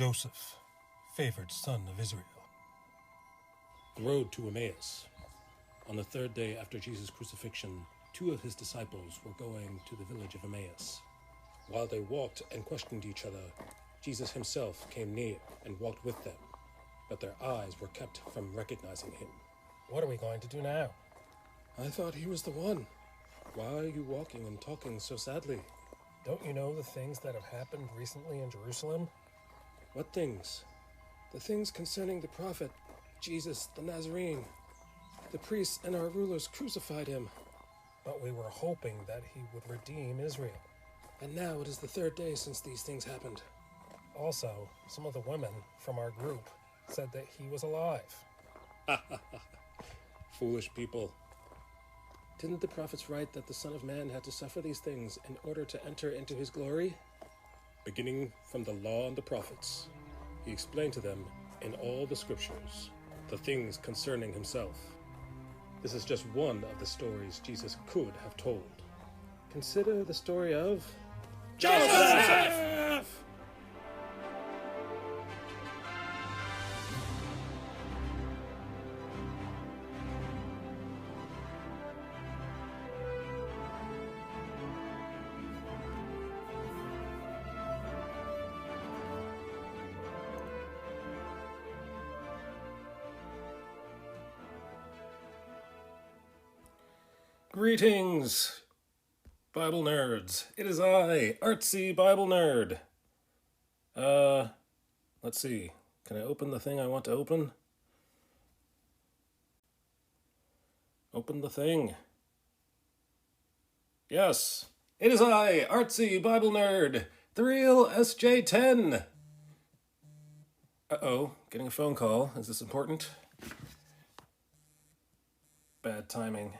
Joseph, favored son of Israel. The road to Emmaus. On the third day after Jesus' crucifixion, 2 of his disciples were going to the village of Emmaus. While they walked and questioned each other, Jesus himself came near and walked with them, but their eyes were kept from recognizing him. What are we going to do now? I thought he was the one. Why are you walking and talking so sadly? Don't you know the things that have happened recently in Jerusalem? What things? The things concerning the prophet, Jesus the Nazarene. The priests and our rulers crucified him. But we were hoping that he would redeem Israel. And now it is the 3rd day since these things happened. Also, some of the women from our group said that he was alive. Foolish people. Didn't the prophets write that the Son of Man had to suffer these things in order to enter into his glory? Beginning from the law and the prophets, he explained to them in all the scriptures the things concerning himself. This is just one of the stories Jesus could have told. Consider the story of Joseph! Greetings, Bible nerds. It is I, Artsy Bible Nerd. Let's see. Can I open the thing I want to open? Open the thing. Yes, it is I, Artsy Bible Nerd, the real SJ10. Uh-oh, getting a phone call. Is this important? Bad timing.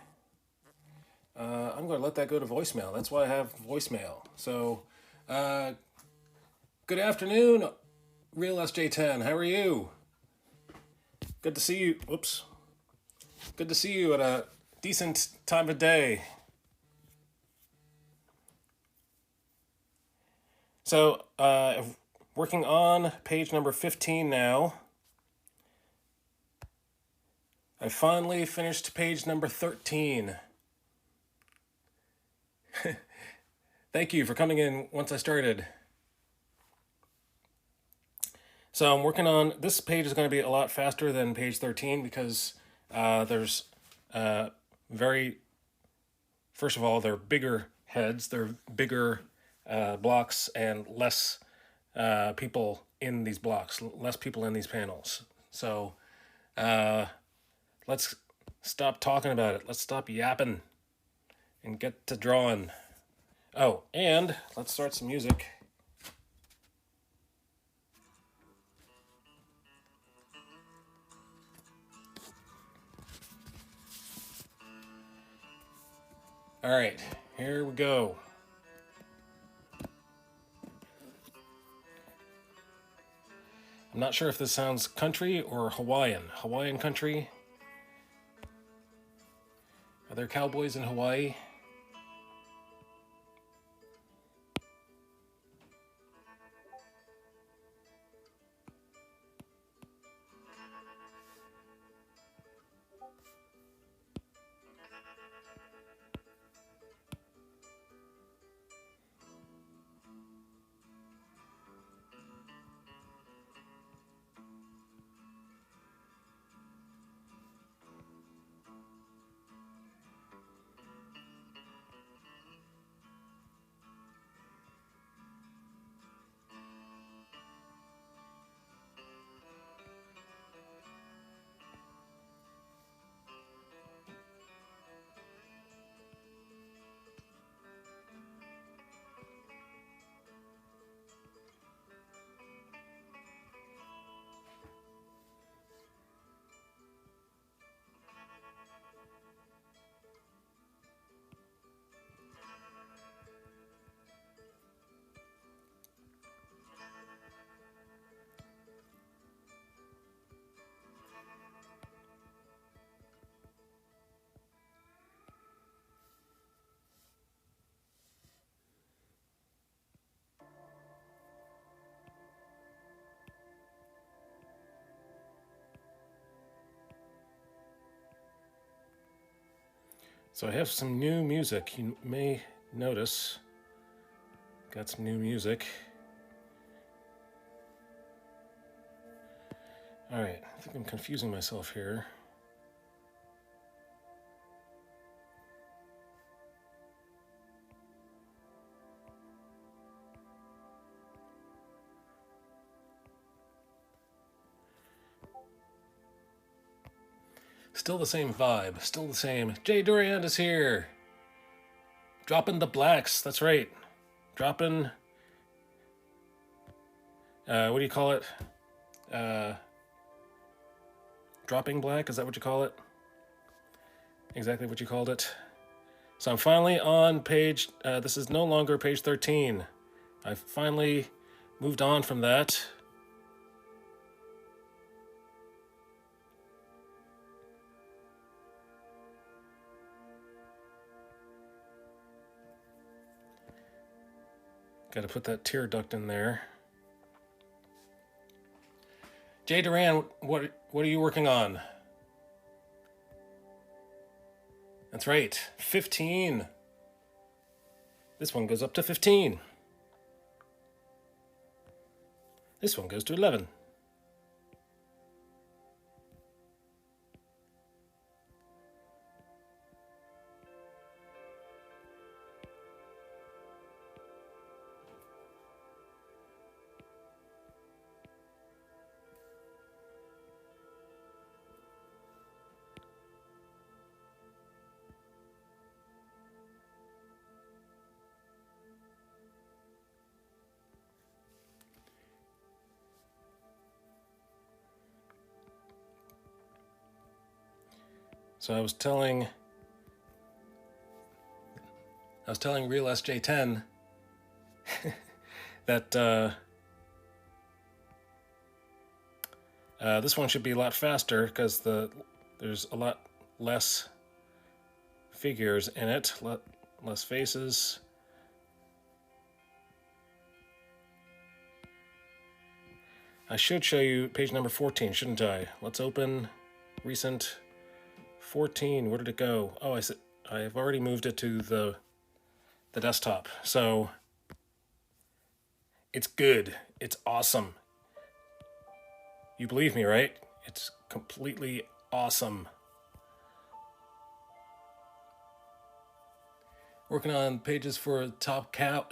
I'm going to let that go to voicemail. That's why I have voicemail. So, good afternoon, Real SJ10. How are you? Good to see you. Whoops. Good to see you at a decent time of day. So, working on page number 15 now. I finally finished page number 13. Thank you for coming in once I started. So I'm working on, this page is going to be a lot faster than page 13 because there's first of all, they're bigger heads, they're bigger blocks and less people in these blocks, less people in these panels. So let's stop talking about it. Let's stop yapping and get to drawing. Oh, and let's start some music. All right, here we go. I'm not sure if this sounds country or Hawaiian. Hawaiian country. Are there cowboys in Hawaii? So I have some new music. You may notice. Got some new music. All right, I think I'm confusing myself here. Still the same vibe, still the same. Jay Durand is here. Dropping the blacks, that's right. Dropping, what do you call it? Dropping black, is that what you call it? Exactly what you called it. So I'm finally on page, this is no longer page 13. I've finally moved on from that. Got to put that tear duct in there. Jay Duran, what are you working on? That's right, 15. This one goes up to 15. This one goes to 11. So I was telling Real SJ10 that this one should be a lot faster because there's a lot less figures in it, less faces. I should show you page number 14, shouldn't I? Let's open recent 14. Where did it go? Oh, I've already moved it to the desktop. So it's good. It's awesome. You believe me, right? It's completely awesome. Working on pages for Top Cow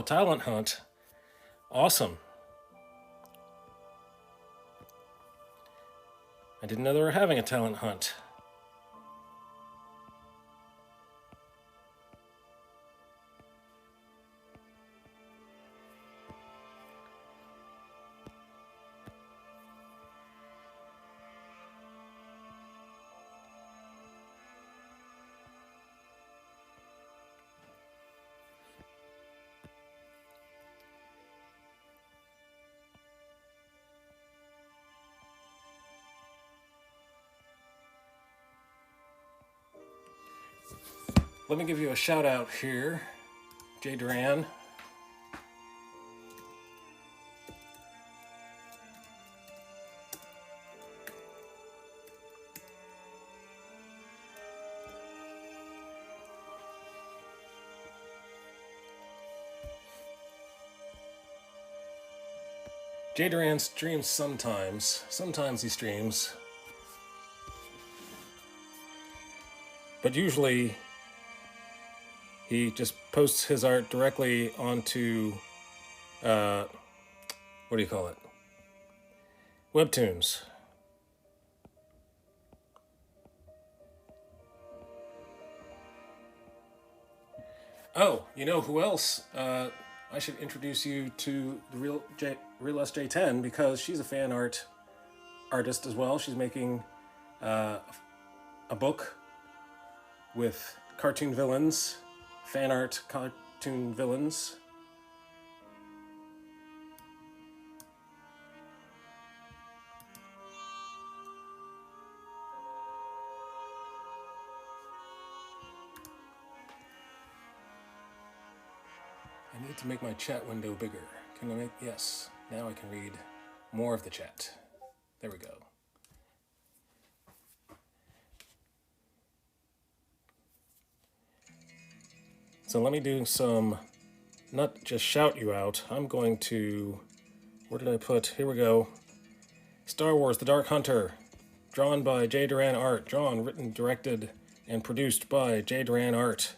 Talent Hunt. Awesome. I didn't know they were having a talent hunt. Let me give you a shout out here, Jay Duran. Jay Duran streams sometimes. Sometimes he streams. But usually he just posts his art directly onto, what do you call it? Webtoons. Oh, you know who else? I should introduce you to the Real SJ10 because she's a fan artist as well. She's making a book with cartoon villains, fan art cartoon villains. I need to make my chat window bigger. Can I make, yes, now I can read more of the chat. There we go. So let me do some, not just shout you out, I'm going to, where did I put, here we go. Star Wars The Dark Hunter, drawn by J. Duran Art, drawn, written, directed, and produced by J. Duran Art.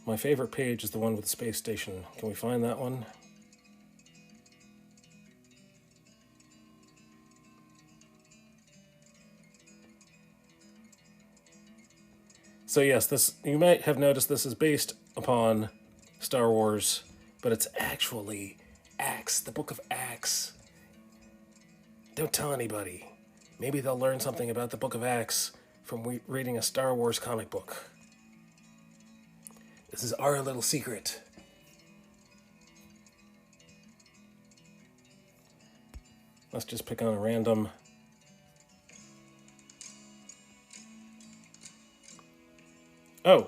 My favorite page is the one with the space station. Can we find that one? So yes, this, you might have noticed this is based upon Star Wars, but it's actually Acts, the Book of Acts. Don't tell anybody. Maybe they'll learn something about the Book of Acts from reading a Star Wars comic book. This is our little secret. Let's just pick on a random. Oh.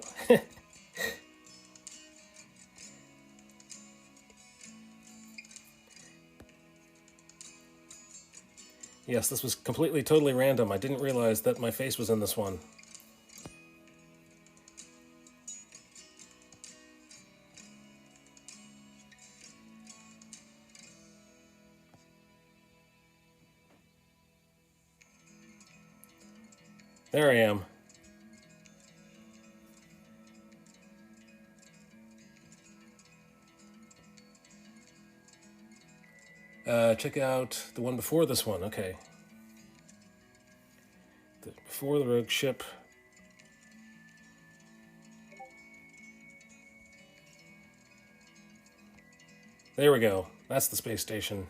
Yes, this was completely, totally random. I didn't realize that my face was in this one. There I am. Check out the one before this one. Okay. Before the rogue ship. There we go. That's the space station.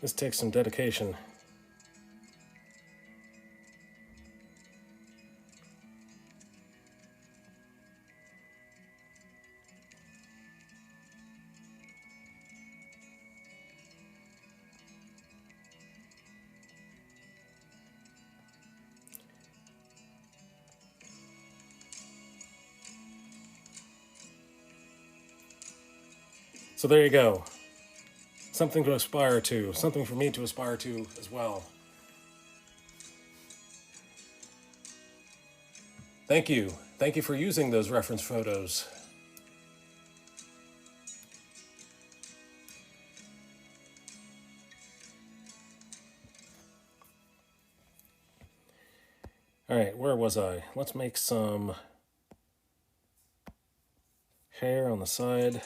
This takes some dedication. So there you go. Something to aspire to. Something for me to aspire to as well. Thank you. Thank you for using those reference photos. All right, where was I? Let's make some hair on the side.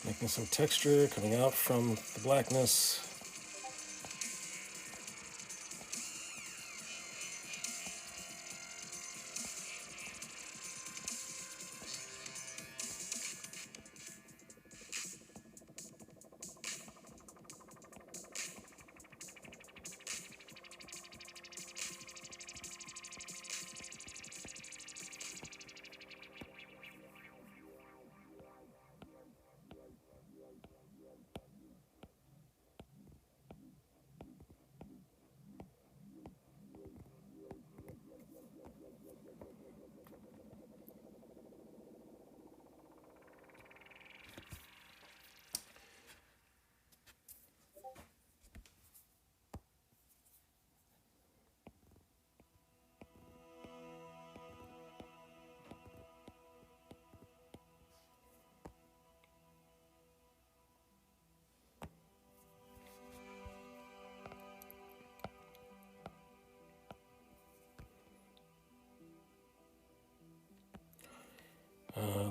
Making some texture coming out from the blackness.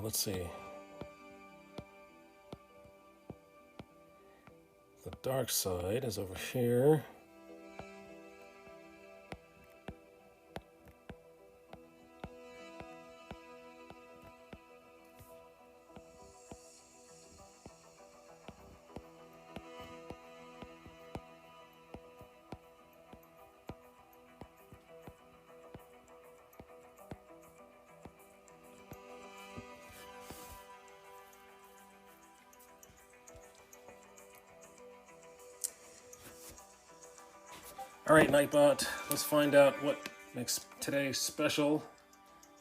Let's see. The dark side is over here. All right, Nightbot, let's find out what makes today special.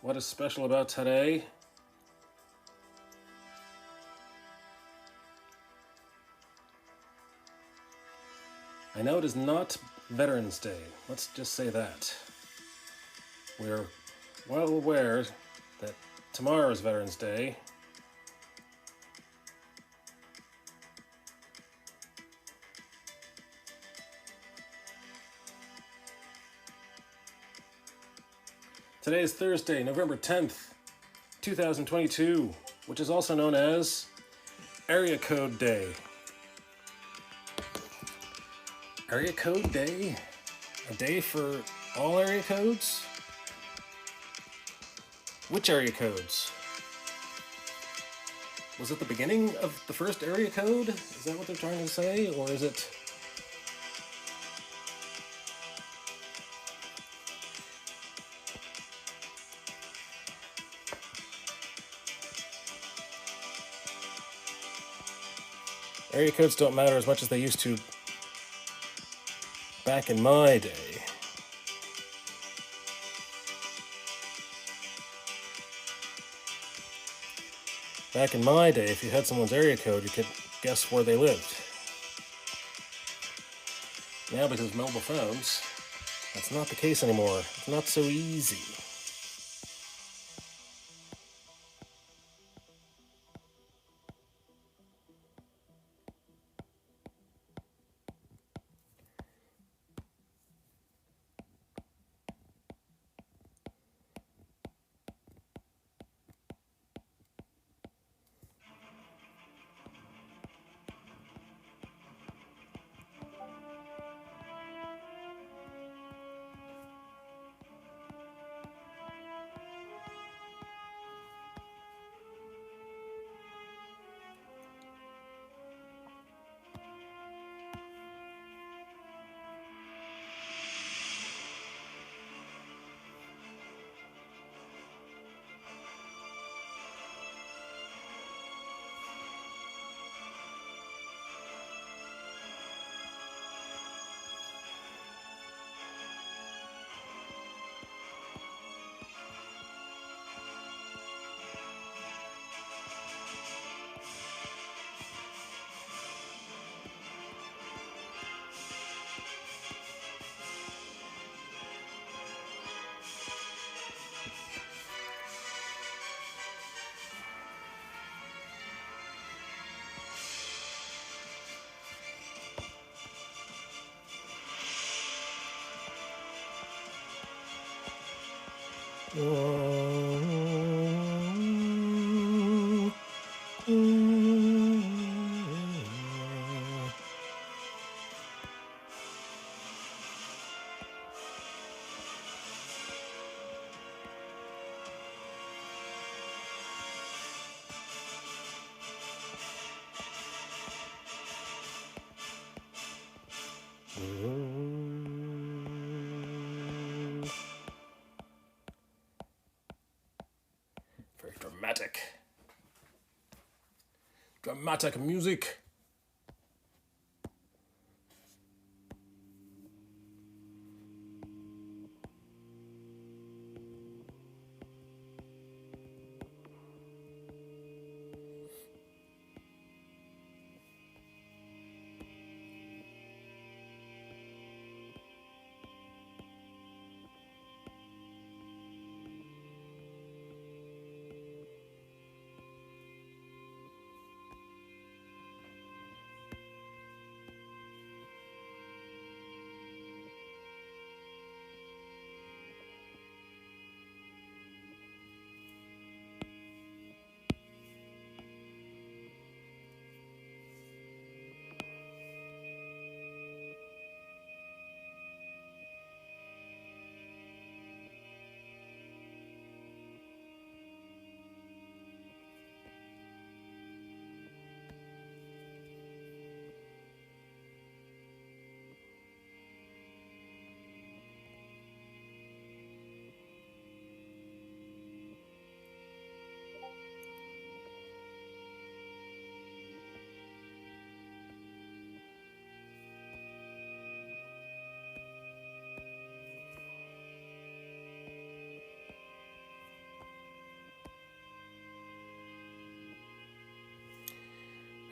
What is special about today? I know it is not Veterans Day. Let's just say that. We're well aware that tomorrow is Veterans Day. Today is Thursday, November 10th, 2022, which is also known as Area Code Day. Area Code Day? A day for all area codes? Which area codes? Was it the beginning of the first area code? Is that what they're trying to say? Or is it... Area codes don't matter as much as they used to back in my day. Back in my day, if you had someone's area code, you could guess where they lived. Now, because of mobile phones, that's not the case anymore. It's not so easy. Very dramatic. Dramatic music.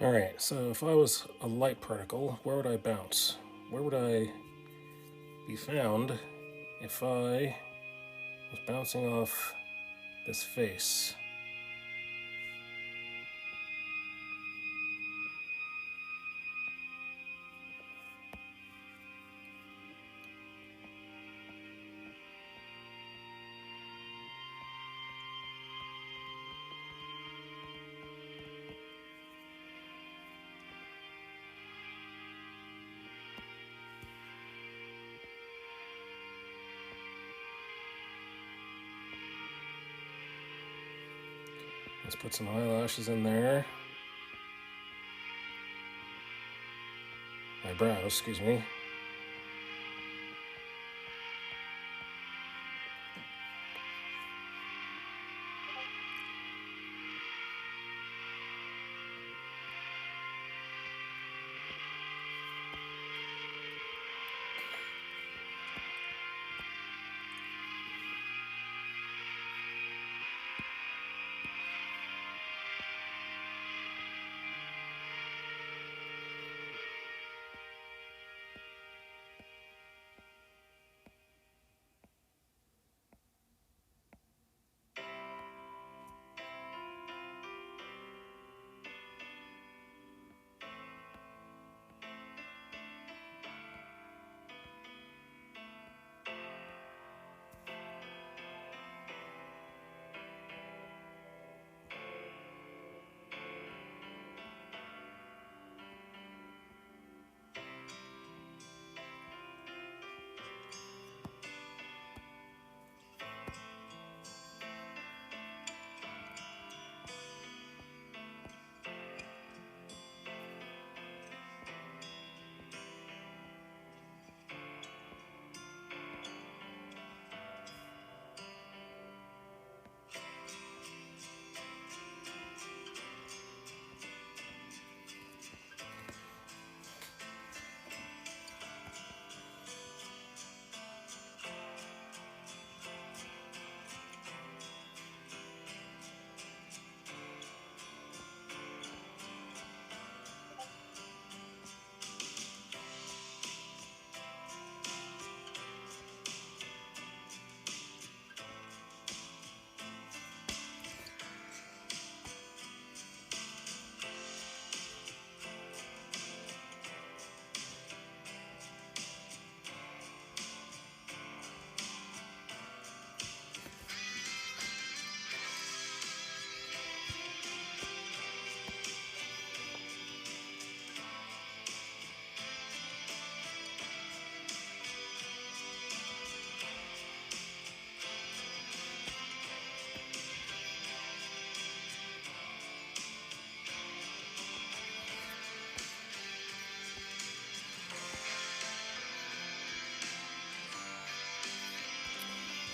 Alright, so if I was a light particle, where would I bounce? Where would I be found if I was bouncing off this face? Let's put some eyelashes in there. Eyebrows, excuse me.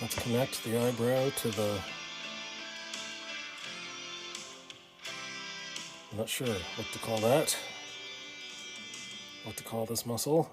Let's connect the eyebrow to the... I'm not sure what to call that. What to call this muscle.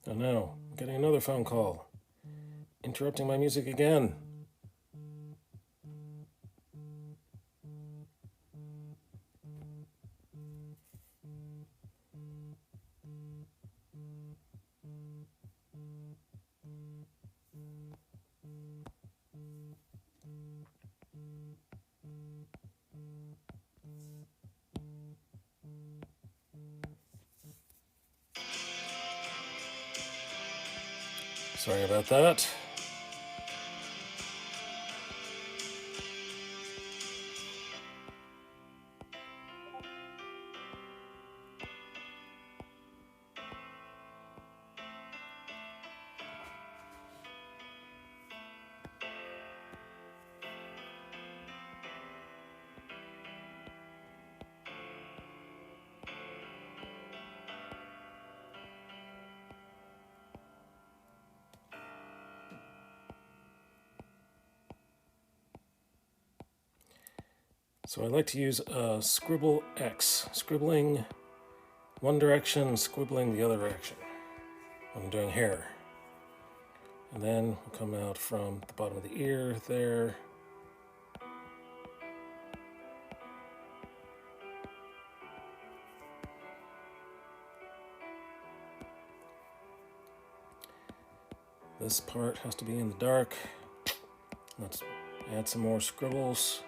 Oh no, I'm getting another phone call. Interrupting my music again. Sorry about that. So I like to use scribble X, scribbling one direction, squibbling the other direction when I'm doing hair. And then we'll come out from the bottom of the ear there. This part has to be in the dark. Let's add some more scribbles.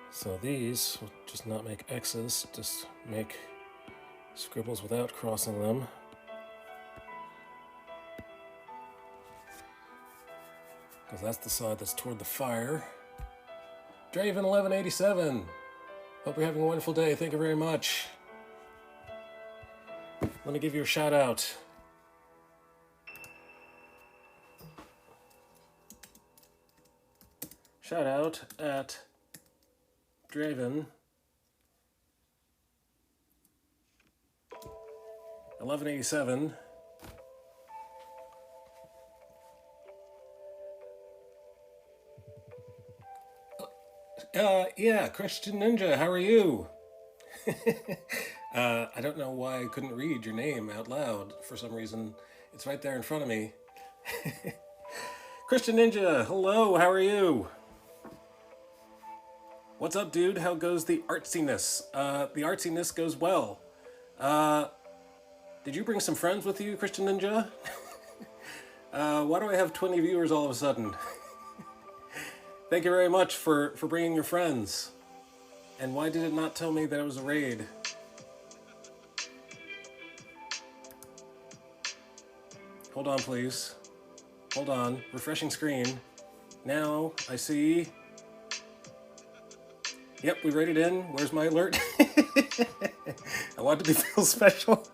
So these will just not make X's, just make scribbles without crossing them. Because that's the side that's toward the fire. Draven 1187. Hope you're having a wonderful day. Thank you very much. Let me give you a shout out. Shout out at Draven 1187. Yeah, Christian Ninja, how are you? I don't know why I couldn't read your name out loud for some reason. It's right there in front of me. Christian Ninja, hello, how are you? What's up, dude? How goes the artsiness? The artsiness goes well. Did you bring some friends with you, Christian Ninja? Why do I have 20 viewers all of a sudden? Thank you very much for bringing your friends. And why did it not tell me that it was a raid? Hold on, please. Hold on. Refreshing screen. Now, I see... Yep, we raided in. Where's my alert? I want to feel special.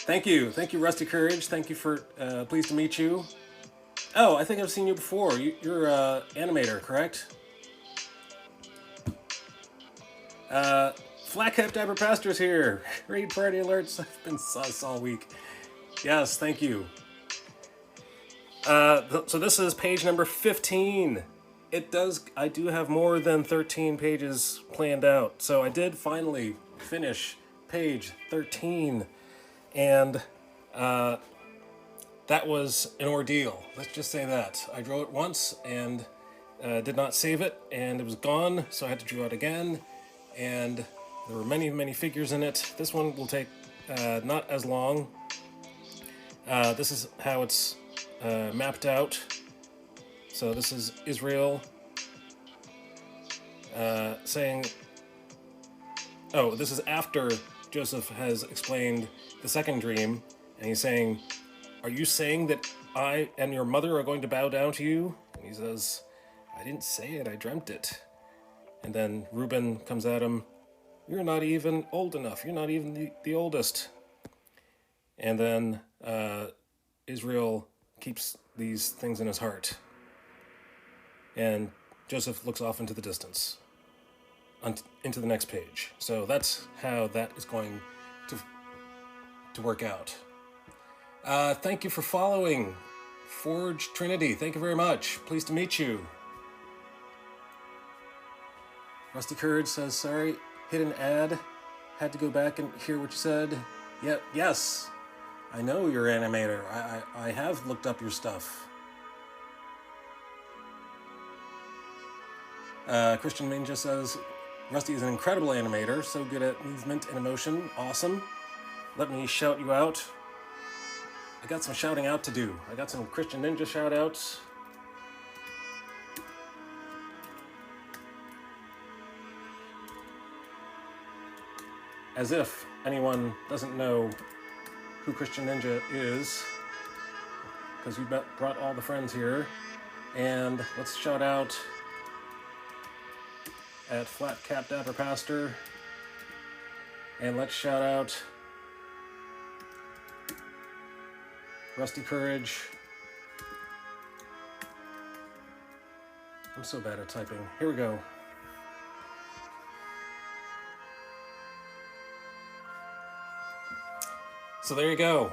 Thank you. Thank you, Rusty Courage. Thank you for... pleased to meet you. Oh, I think I've seen you before. You're an animator, correct? Flat Cap Dapper Pastor's here. Raid party alerts. I've been sus all week. Yes, thank you. So this is page number 15. I do have more than 13 pages planned out. So I did finally finish page 13. And that was an ordeal. Let's just say that. I drew it once and did not save it, and it was gone, so I had to draw it again. And there were many, many figures in it. This one will take not as long. This is how it's mapped out. So this is Israel saying... Oh, this is after Joseph has explained the second dream, and he's saying, "Are you saying that I and your mother are going to bow down to you?" And he says, "I didn't say it, I dreamt it." And then Reuben comes at him, "You're not even old enough. You're not even the oldest." And then Israel keeps these things in his heart. And Joseph looks off into the distance, into the next page. So that's how that is going to work out. Thank you for following Forge Trinity. Thank you very much. Pleased to meet you. Rusty Courage says, "Sorry, hit an ad. Had to go back and hear what you said." Yep, yes. I know you're an animator. I have looked up your stuff. Christian Ninja says, "Rusty is an incredible animator, so good at movement and emotion. Awesome. Let me shout you out." I got some shouting out to do. I got some Christian Ninja shout outs. As if anyone doesn't know who Christian Ninja is, because you brought all the friends here. And let's shout out at Flat Cap Dapper Pastor. And let's shout out Rusty Courage. I'm so bad at typing. Here we go. So there you go.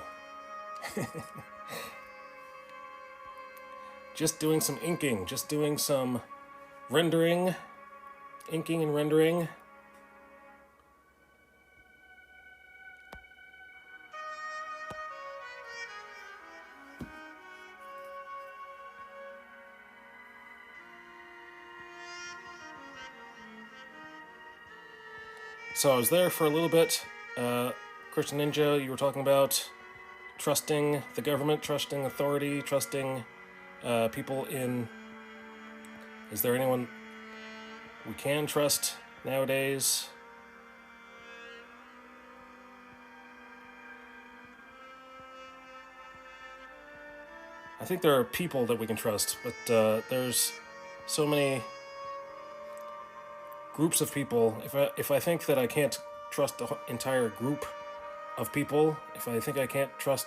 Just doing some inking, just doing some rendering, inking and rendering. So I was there for a little bit. Christian Ninja, you were talking about trusting the government, trusting authority, trusting people in... Is there anyone we can trust nowadays? I think there are people that we can trust, but there's so many groups of people. If I think that I can't trust the entire group of people, if I think I can't trust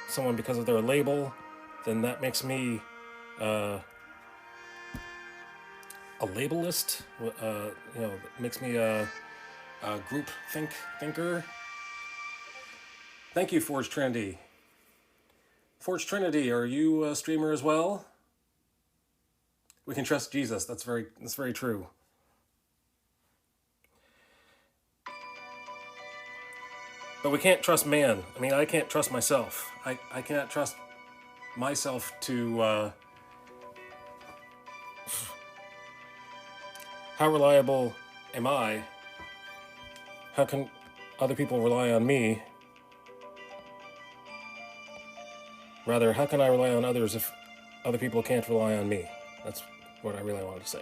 someone because of their label, then that makes me a labelist. Makes me a group thinker. Thank you, Forge Trinity. Forge Trinity, are you a streamer as well? We can trust Jesus. That's very true. But we can't trust man. I mean, I can't trust myself. I cannot trust myself to... How reliable am I? How can other people rely on me? Rather, how can I rely on others if other people can't rely on me? That's what I really wanted to say.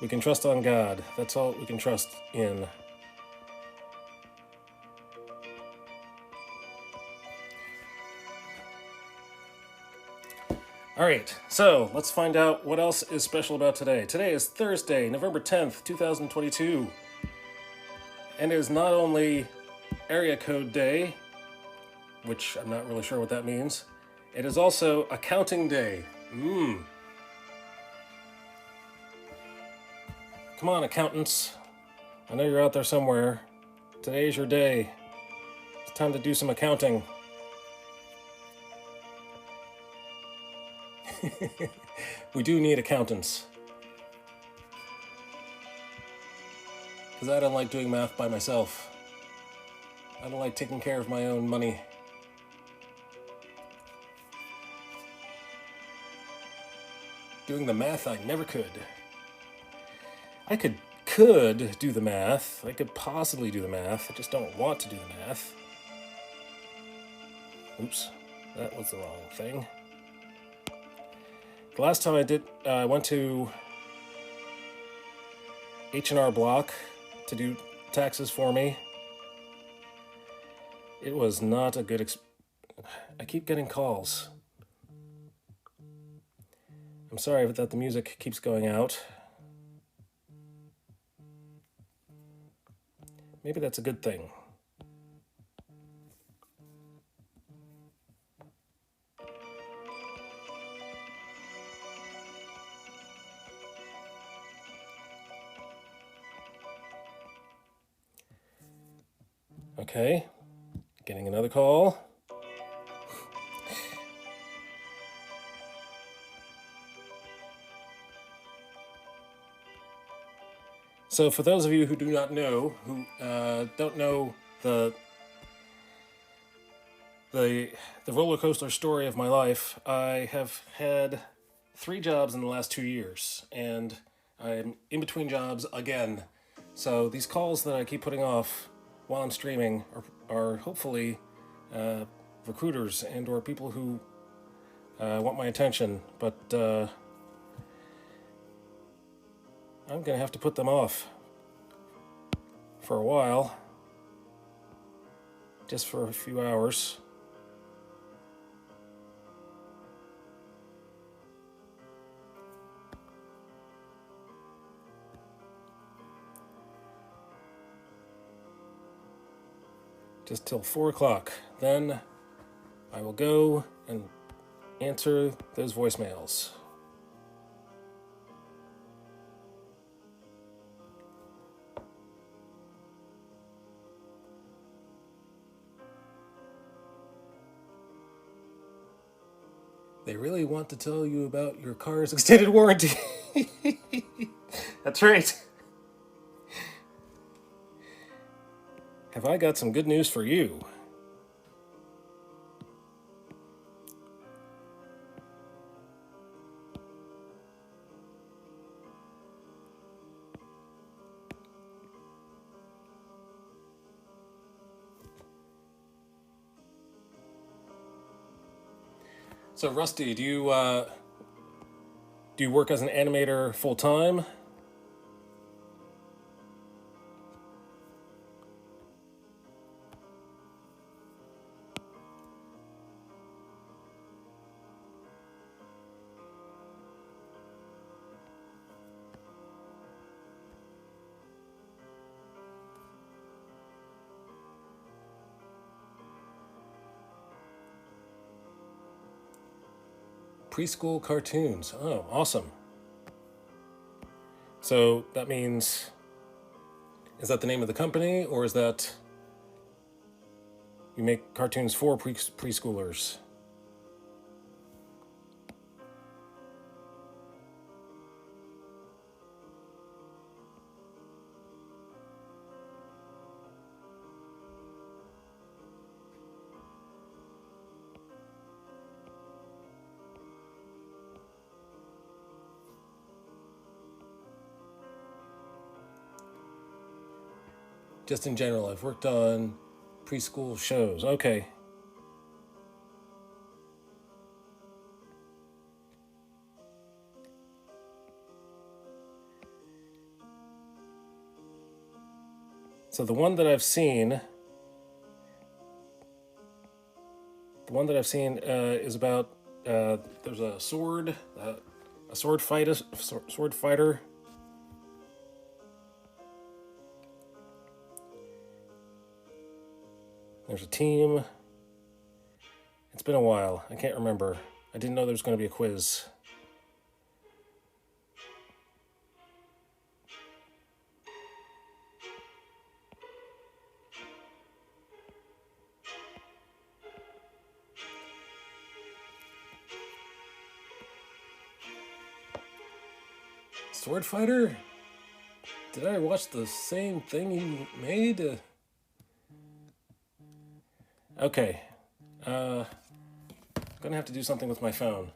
We can trust on God. That's all we can trust in. All right, so let's find out what else is special about today. Today is Thursday, November 10th, 2022. And it is not only Area Code Day, which I'm not really sure what that means. It is also Accounting Day. Come on, accountants. I know you're out there somewhere. Today is your day. It's time to do some accounting. We do need accountants. Because I don't like doing math by myself. I don't like taking care of my own money. Doing the math, I never could. I could do the math. I could possibly do the math. I just don't want to do the math. Oops, that was the wrong thing. The last time I went to H&R Block to do taxes for me. It was not a good I keep getting calls. I'm sorry that the music keeps going out. Maybe that's a good thing. Okay, getting another call. So for those of you who do not know, who don't know the roller coaster story of my life, I have had 3 jobs in the last 2 years, and I'm in between jobs again. So these calls that I keep putting off while I'm streaming are hopefully recruiters and or people who want my attention, but I'm gonna have to put them off for a while, just for a few hours. Just till 4 o'clock. Then I will go and answer those voicemails. They really want to tell you about your car's extended warranty. That's right. Have I got some good news for you? So Rusty, do you work as an animator full time? Preschool cartoons. Oh, awesome. So that means, is that the name of the company, or is that you make cartoons for preschoolers? Just in general, I've worked on preschool shows. Okay. So the one that I've seen is about there's a sword fighter. There's a team. It's been a while. I can't remember. I didn't know there was going to be a quiz. Sword fighter? Did I watch the same thing you made? Okay. Gonna have to do something with my phone.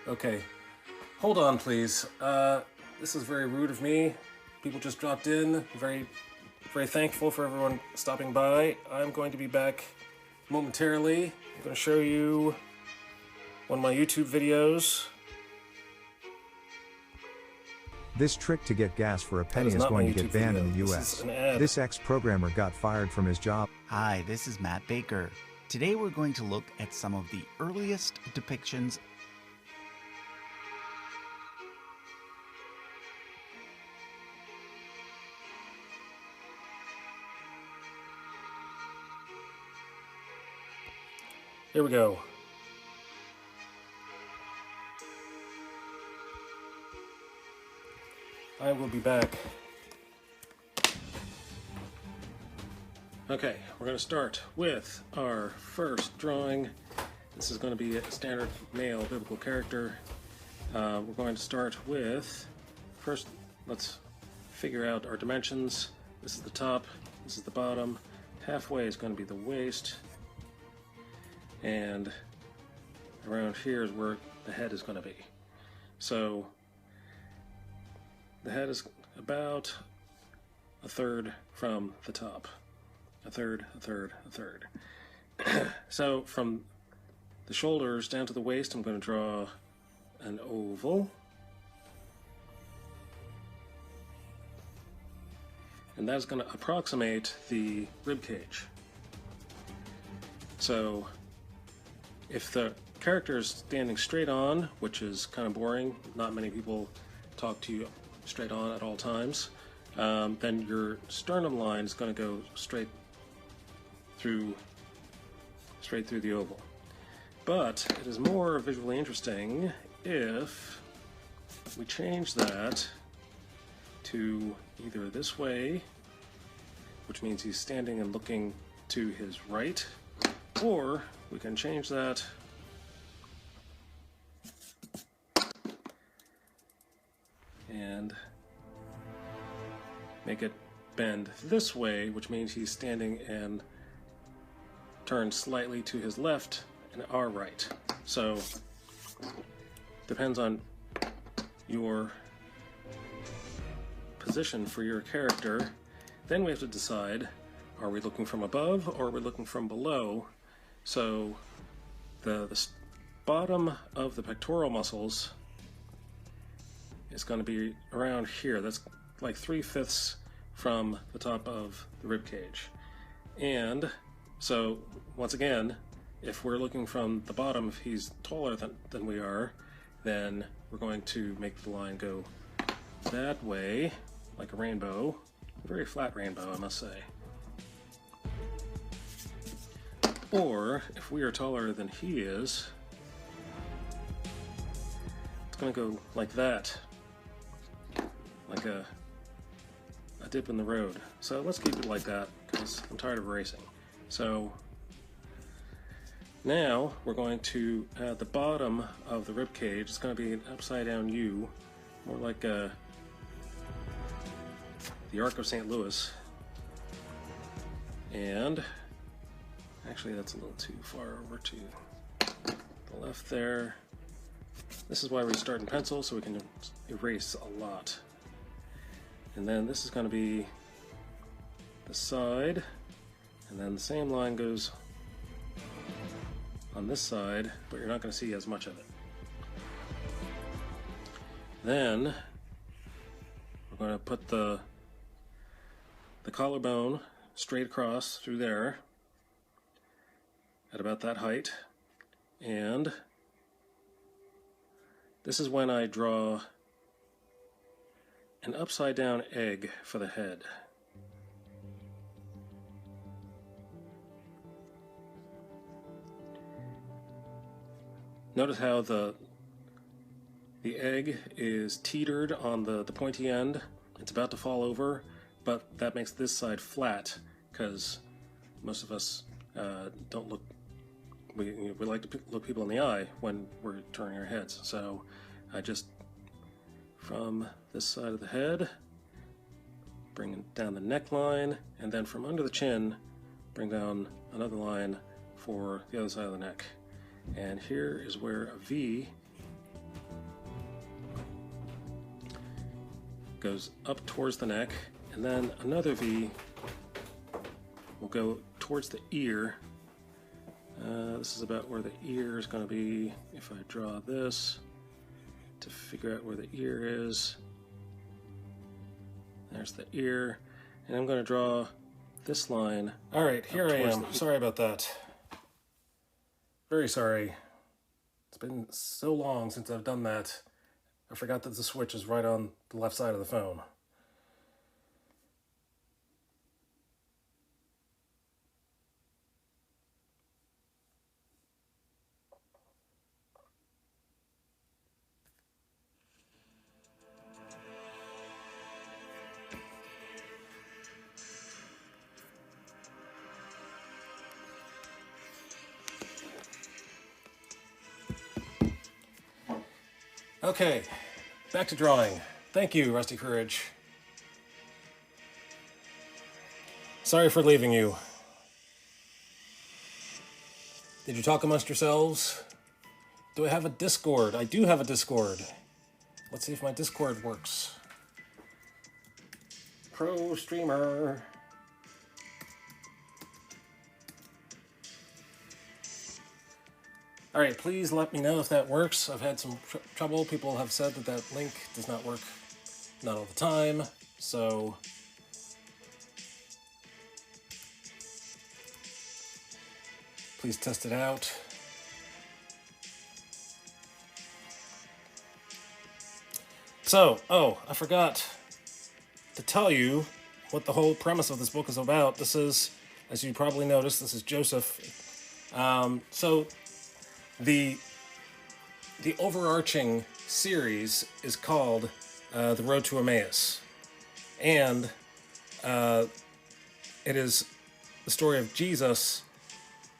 Okay. Hold on, please. This is very rude of me. People just dropped in. Very thankful for everyone stopping by. I'm going to be back momentarily. I'm going to show you one of my YouTube videos. This trick to get gas for a penny is going to get banned in the US. This ex-programmer got fired from his job. Hi, this is Matt Baker. Today we're going to look at some of the earliest depictions Here we go. I will be back. Okay, we're going to start with our first drawing. This is going to be a standard male biblical character. We're going to start with, first let's figure out our dimensions. This is the top, this is the bottom. Halfway is going to be the waist. And around here is where the head is going to be. So the head is about a third from the top. A third. So from the shoulders down to the waist, I'm going to draw an oval. And that's going to approximate the rib cage. So if the character is standing straight on, which is kind of boring, not many people talk to you straight on at all times, then your sternum line is going to go straight through the oval. But it is more visually interesting if we change that to either this way, which means he's standing and looking to his right, or we can change that and make it bend this way, which means he's standing and turned slightly to his left and our right. So depends on your position for your character. Then we have to decide, are we looking from above or are we looking from below? So the bottom of the pectoral muscles is going to be around here. That's like 3/5 from the top of the rib cage. And so once again, if we're looking from the bottom, if he's taller than we are, then we're going to make the line go that way, like a rainbow. A very flat rainbow, I must say. Or, if we are taller than he is, it's going to go like that. Like a dip in the road. So let's keep it like that, because I'm tired of racing. So, now we're going to add the bottom of the rib cage. It's going to be an upside down U, more like the Arc of St. Louis. And actually, that's a little too far over too. the left there. This is why we start in pencil, so we can erase a lot. And then this is going to be the side, and then the same line goes on this side, but you're not going to see as much of it. Then we're going to put the collarbone straight across through there at about that height, and this is when I draw an upside down egg for the head. Notice how the egg is teetered on the pointy end. It's about to fall over, but that makes this side flat because most of us don't look. We like to look people in the eye when we're turning our heads. So I just, from this side of the head, bring down the neckline, and then from under the chin, bring down another line for the other side of the neck. And here is where a V goes up towards the neck, and then another V will go towards the ear. This is about where the ear is going to be. If I draw this to figure out where the ear is, there's the ear, and I'm going to draw this line. All right, here I am. Sorry about that. Very sorry. It's been so long since I've done that. I forgot that the switch is right on the left side of the phone. Okay, back to drawing. Thank you, Rusty Courage. Sorry for leaving you. Did you talk amongst yourselves? Do I have a Discord? I do have a Discord. Let's see if my Discord works. Pro streamer. All right, please let me know if that works. I've had some trouble. People have said that that link does not work, not all the time, so please test it out. So, I forgot to tell you what the whole premise of this book is about. This is, as you probably noticed, this is Joseph. So the overarching series is called The Road to Emmaus, and it is the story of Jesus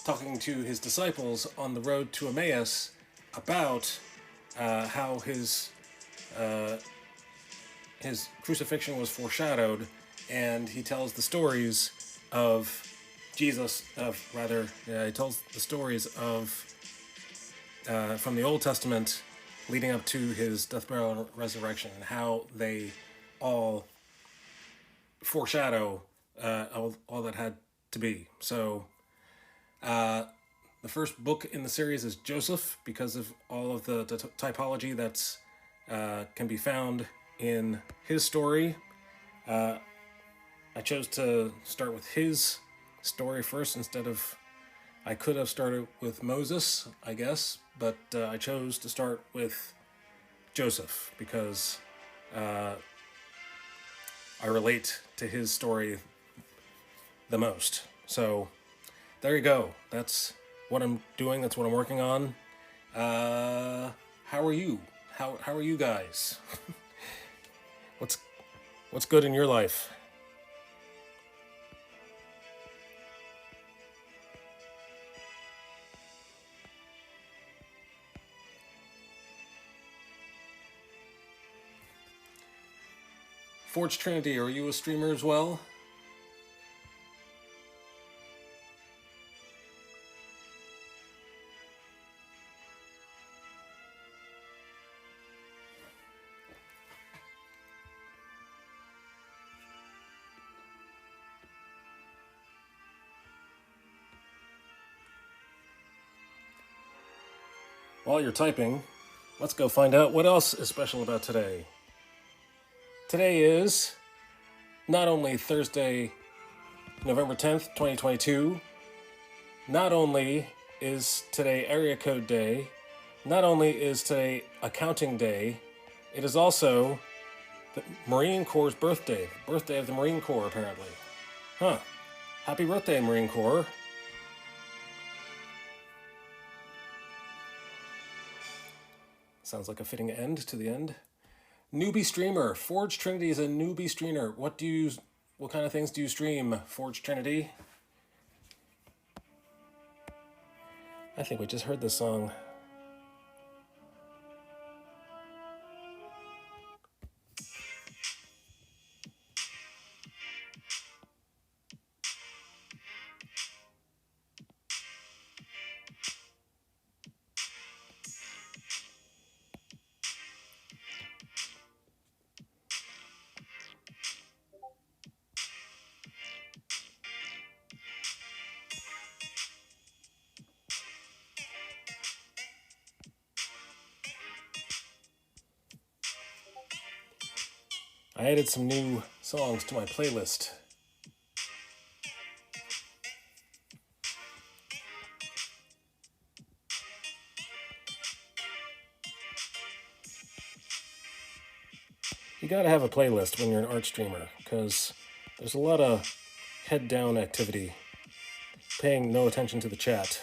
talking to his disciples on the road to Emmaus about how his crucifixion was foreshadowed, and he tells the stories of Jesus, he tells the stories of from the Old Testament leading up to his death, burial, and resurrection, and how they all foreshadow all that had to be. So the first book in the series is Joseph, because of all of the typology that's can be found in his story. I chose to start with his story first instead of, I could have started with Moses, I guess, but I chose to start with Joseph because I relate to his story the most. So there you go. That's what I'm doing. That's what I'm working on. How are you? How are you guys? What's good in your life? Forge Trinity, are you a streamer as well? while you're typing, let's go find out what else is special about today. Today is not only Thursday, November 10th, 2022, not only is today Area Code Day, not only is today Accounting Day, it is also the Marine Corps' birthday of the Marine Corps, apparently. Huh. Happy birthday, Marine Corps. Sounds like a fitting end to the end. Newbie streamer. Forge Trinity is a newbie streamer. What kind of things do you stream, Forge Trinity? I think we just heard this song. I added some new songs to my playlist. You gotta have a playlist when you're an art streamer, because there's a lot of head-down activity, paying no attention to the chat.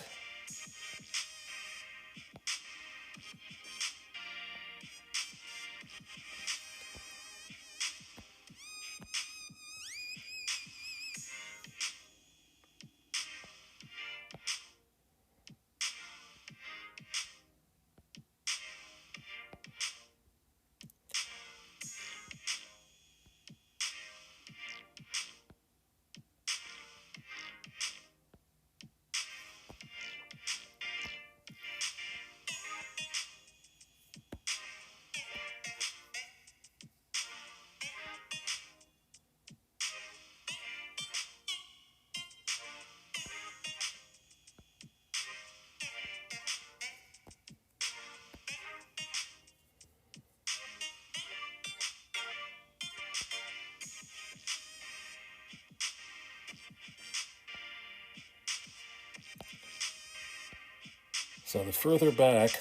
So the further back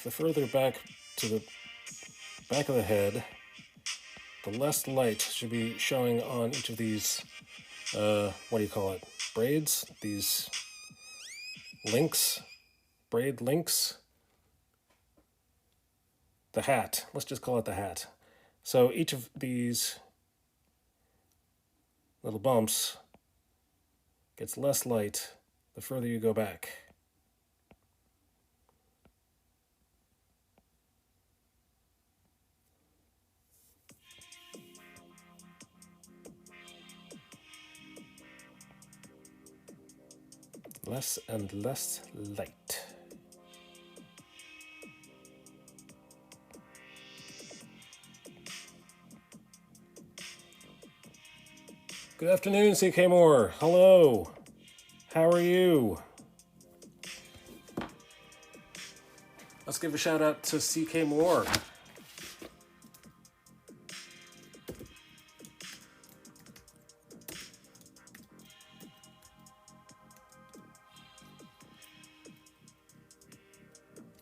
to the back of the head, the less light should be showing on each of these, what do you call it, braids? These links, braid links? The hat, let's just call it the hat. So each of these little bumps gets less light the further you go back. Less and less light. Good afternoon, CK Moore. Hello. How are you? Let's give a shout out to CK Moore.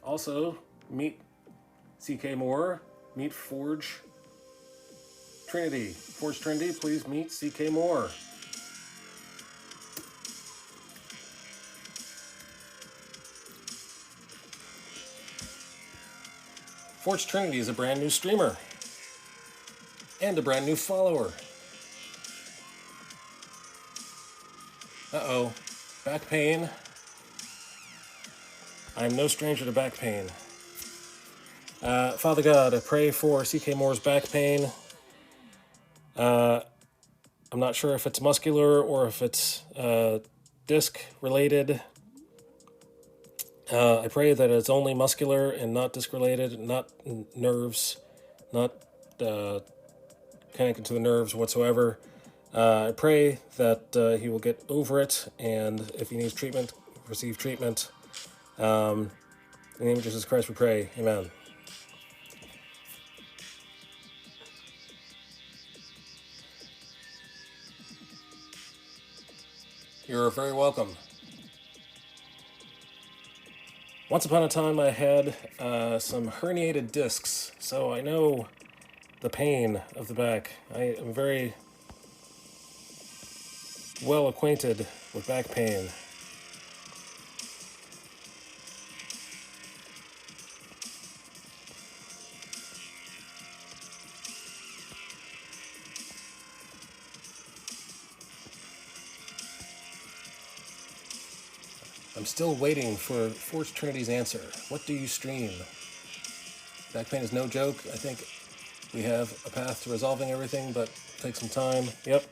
Also, meet CK Moore, meet Forge Trinity. Forge Trinity, please meet CK Moore. Forge Trinity is a brand new streamer and a brand new follower. Uh-oh, back pain. I am no stranger to back pain. Father God, I pray for CK Moore's back pain. I'm not sure if it's muscular or if it's disc related. I pray that it's only muscular and not disc related, not nerves, not connected to the nerves whatsoever. I pray that he will get over it, and if he needs treatment, receive treatment. In the name of Jesus Christ we pray. Amen. You're very welcome. Once upon a time I had some herniated discs, so I know the pain of the back. I am very well acquainted with back pain. I'm still waiting for Force Trinity's answer. What do you stream? Back pain is no joke. I think we have a path to resolving everything, but take some time. Yep.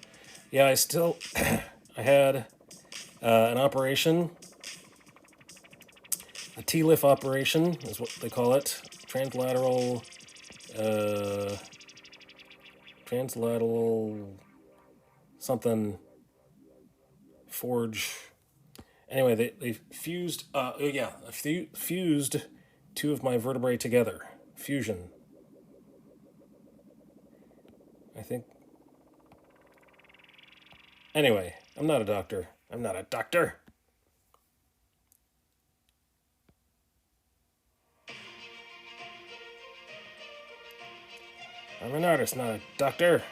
Yeah, I still... I had an operation. A T-lift operation is what they call it. Translateral something forge. Anyway, they fused, fused two of my vertebrae together. Fusion. I think. Anyway, I'm not a doctor. I'm not a doctor. I'm an artist, not a doctor.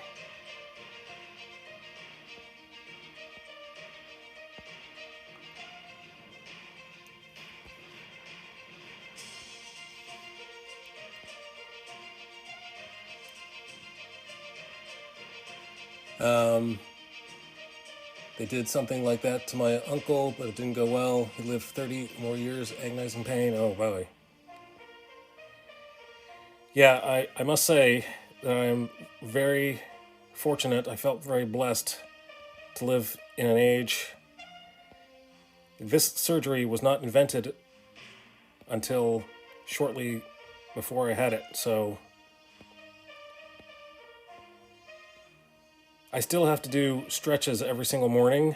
They did something like that to my uncle, but it didn't go well. He lived 30 more years, agonizing pain. Oh, boy. Yeah, I must say that I'm very fortunate. I felt very blessed to live in an age. This surgery was not invented until shortly before I had it, so I still have to do stretches every single morning.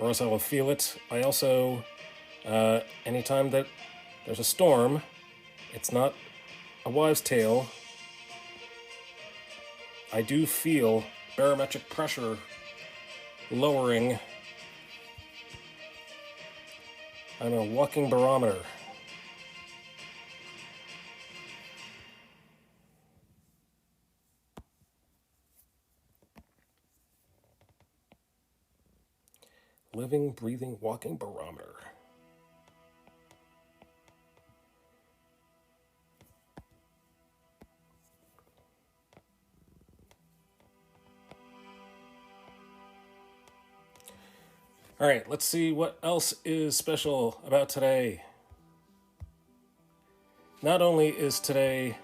Or else I will feel it. I also, anytime that there's a storm, it's not a wives' tale, I do feel barometric pressure lowering. I'm a walking barometer. Living, breathing, walking barometer. All right, let's see what else is special about today. Not only is today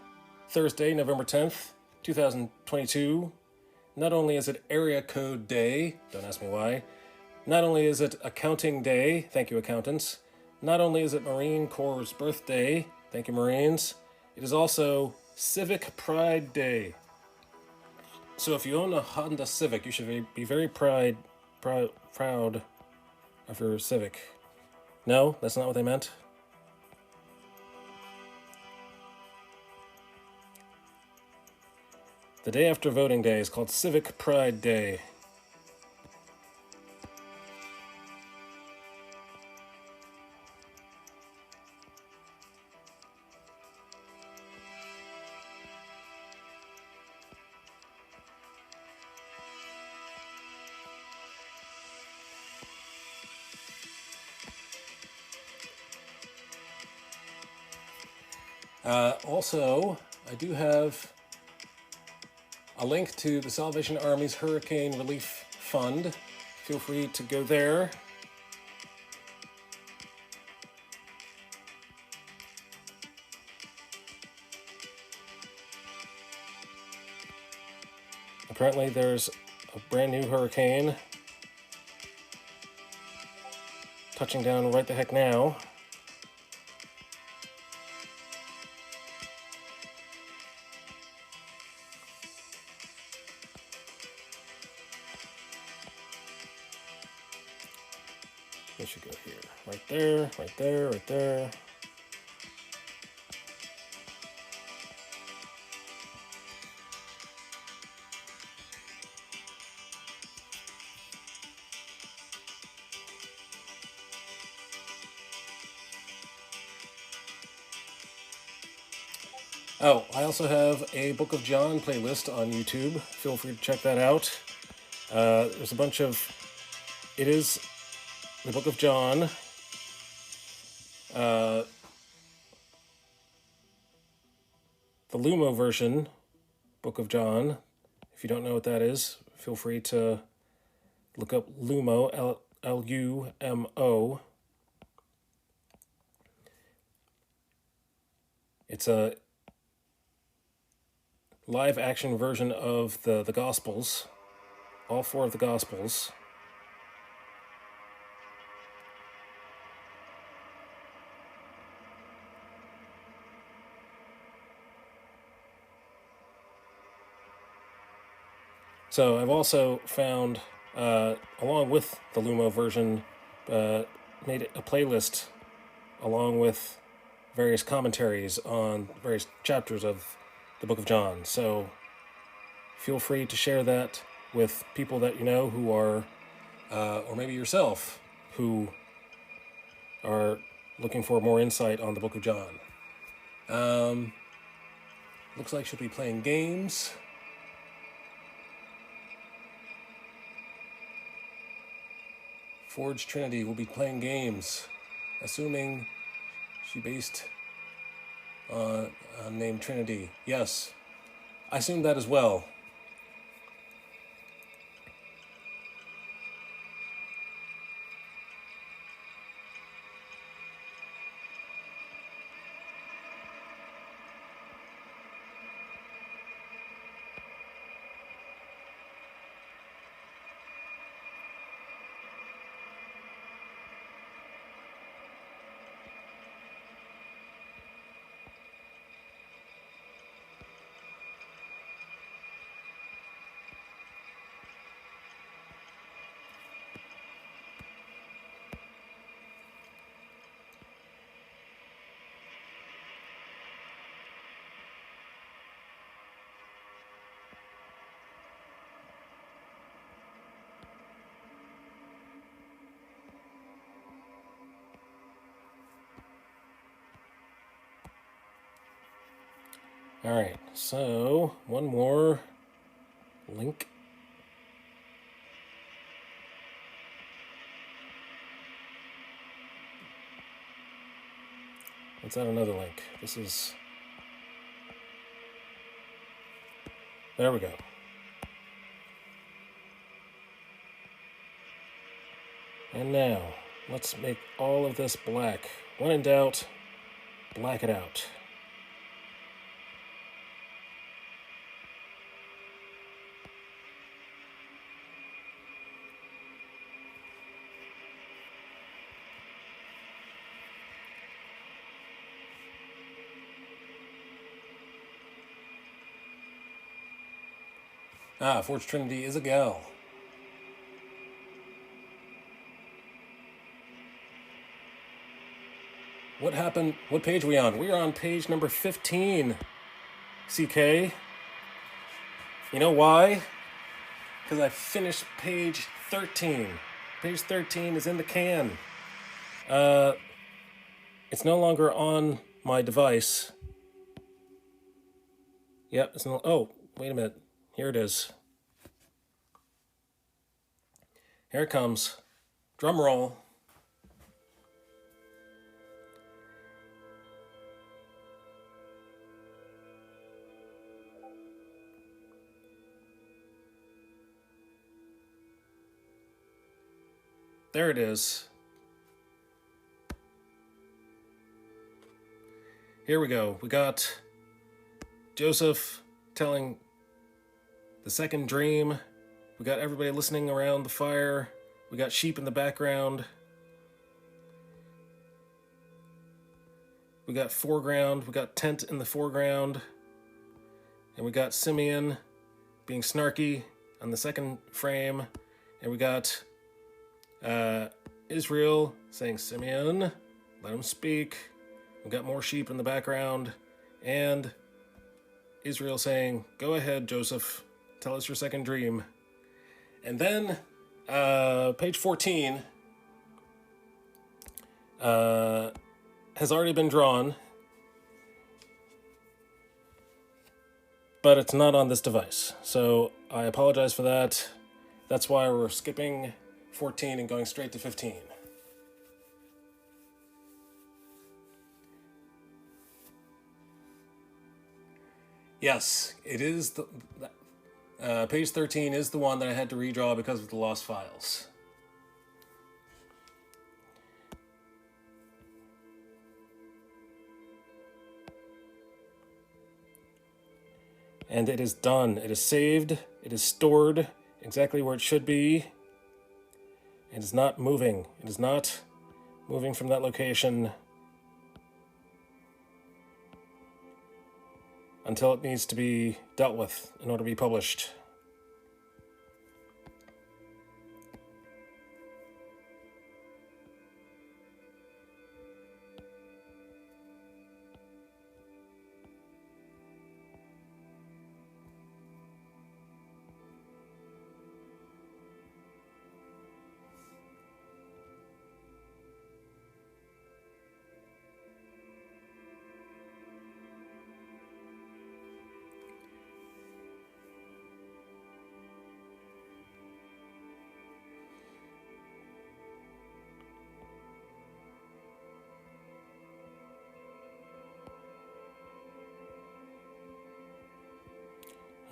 Thursday, November 10th, 2022, not only is it Area Code Day, don't ask me why, not only is it Accounting Day, thank you accountants, not only is it Marine Corps' birthday, thank you Marines, it is also Civic Pride Day. So if you own a Honda Civic, you should be very proud of your Civic. No, that's not what they meant. The day after voting day is called Civic Pride Day. Also, I do have a link to the Salvation Army's Hurricane Relief Fund. Feel free to go there. Apparently there's a brand new hurricane touching down right the heck now. Right there, right there, right there. Oh, I also have a Book of John playlist on YouTube. Feel free to check that out. There's a bunch of... It is the Book of John. The Lumo version, Book of John. If you don't know what that is, feel free to look up Lumo, Lumo. It's a live action version of the Gospels, all 4 of the Gospels. So I've also found, along with the Lumo version, made a playlist along with various commentaries on various chapters of the Book of John. So feel free to share that with people that you know who are, or maybe yourself, who are looking for more insight on the Book of John. Looks like she'll be playing games. Forge Trinity will be playing games, assuming she based on name Trinity. Yes, I assumed that as well. All right, so one more link. Let's add another link. This is... There we go. And now, let's make all of this black. When in doubt, black it out. Ah, Forge Trinity is a gal. What happened? What page are we on? We are on page number 15, CK. You know why? Because I finished page 13. Page 13 is in the can. It's no longer on my device. Yep, it's no... Oh, wait a minute. Here it is. Here it comes. Drum roll. There it is. Here we go. We got Joseph telling the second dream. We got everybody listening around the fire. We got sheep in the background. We got foreground. We got tent in the foreground. And we got Simeon being snarky on the second frame. And we got Israel saying, Simeon, let him speak. We've got more sheep in the background. And Israel saying, go ahead, Joseph. Tell us your second dream. And then page 14 has already been drawn, but it's not on this device. So I apologize for that. That's why we're skipping 14 and going straight to 15. Yes, it is page 13 is the one that I had to redraw because of the lost files. And it is done. It is saved. It is stored exactly where it should be. It is not moving. It is not moving from that location until it needs to be dealt with in order to be published.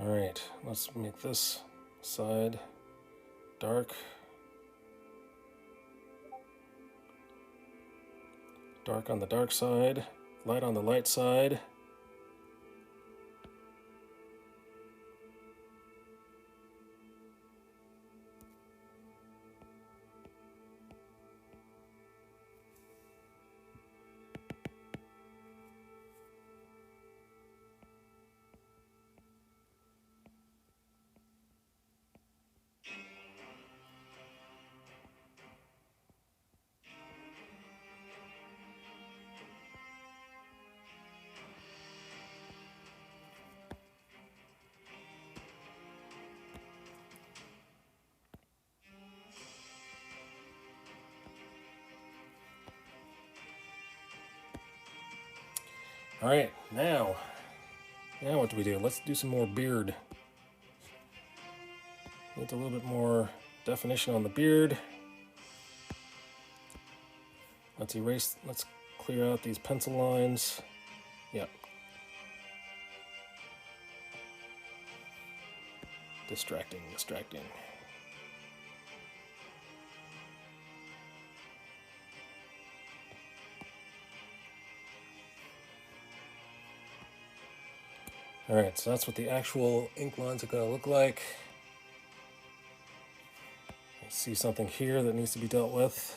All right, let's make this side dark. Dark on the dark side, light on the light side. All right, now what do we do? Let's do some more beard. Need a little bit more definition on the beard. Let's clear out these pencil lines. Yep. Distracting. All right, so that's what the actual ink lines are going to look like. I see something here that needs to be dealt with.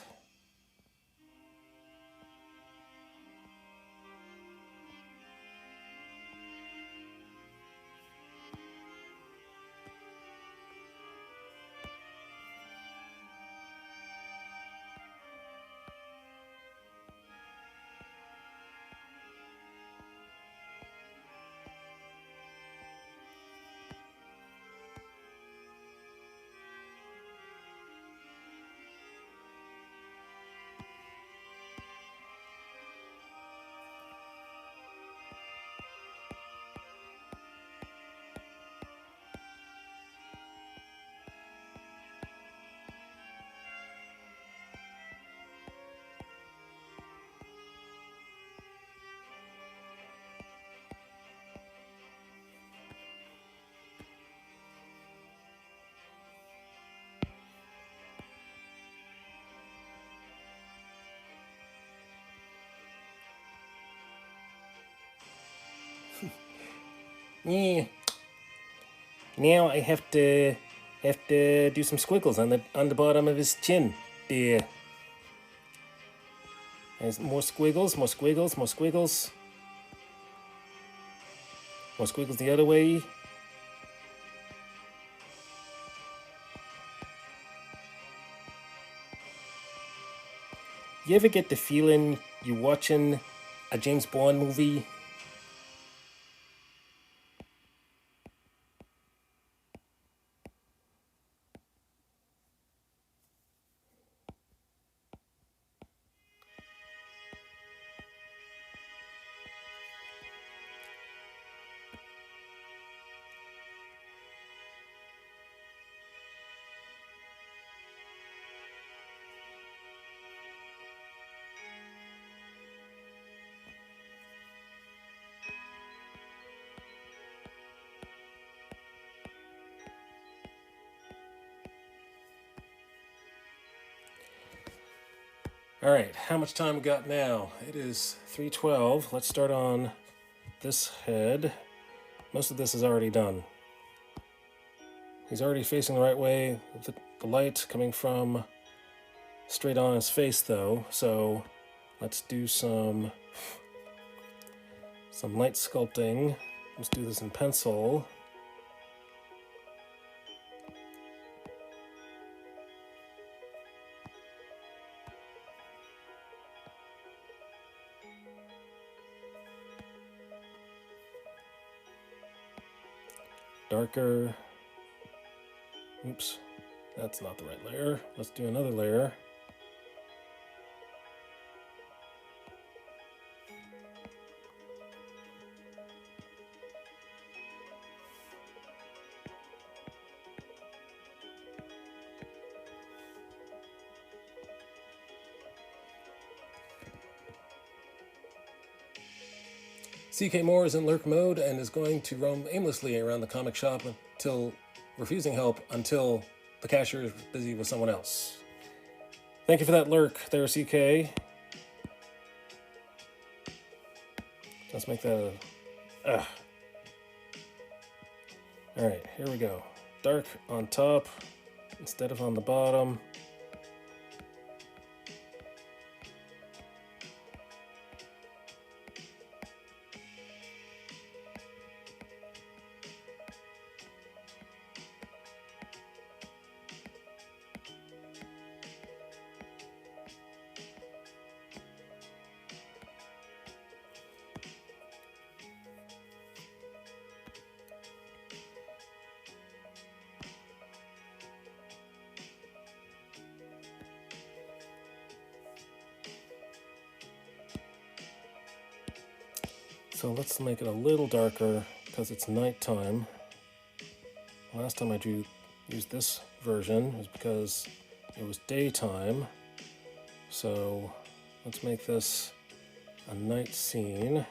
Yeah. Now I have to do some squiggles on the bottom of his chin. There. There's more squiggles. More squiggles the other way. you ever get the feeling you're watching a James Bond movie? All right, how much time we got now? It is 3:12. Let's start on this head. Most of this is already done. He's already facing the right way. The light coming from straight on his face, though. So let's do some light sculpting. Let's do this in pencil. Darker. Oops, that's not the right layer. Let's do another layer. CK Moore is in lurk mode and is going to roam aimlessly around the comic shop until refusing help until the cashier is busy with someone else. Thank you for that lurk there, CK. Let's make that a... Alright, here we go. Dark on top instead of on the bottom. So let's make it a little darker because it's nighttime. Last time I used this version was because it was daytime. So let's make this a night scene.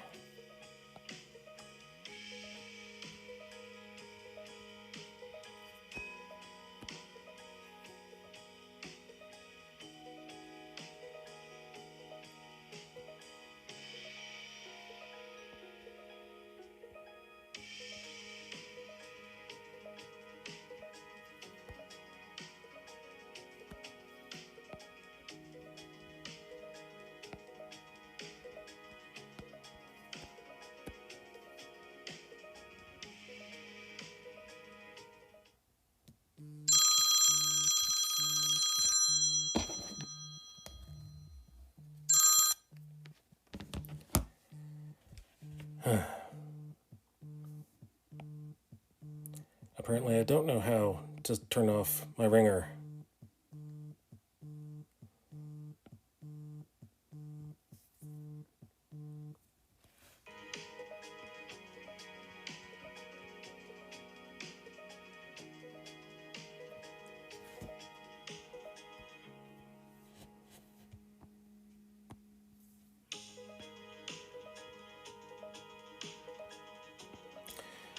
Apparently I don't know how to turn off my ringer.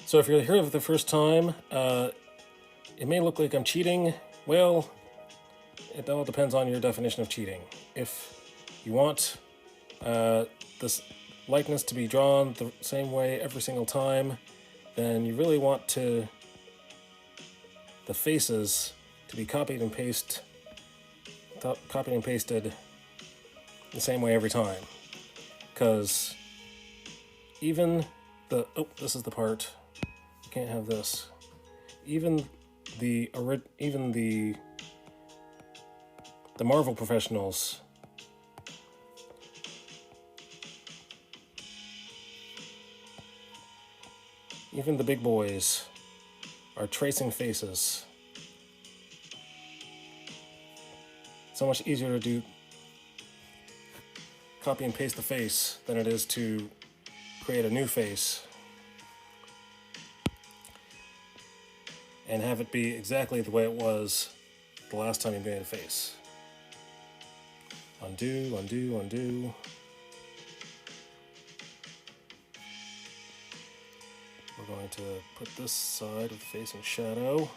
So if you're here for the first time, it may look like I'm cheating. Well, it all depends on your definition of cheating. If you want this likeness to be drawn the same way every single time, then you really want the faces to be copied and pasted the same way every time. Because even this is the part. Can't have this. Even the Marvel professionals Even the big boys are tracing faces. So much easier to do copy and paste the face than it is to create a new face and have it be exactly the way it was the last time you made a face. Undo, undo, undo. We're going to put this side of the face in shadow.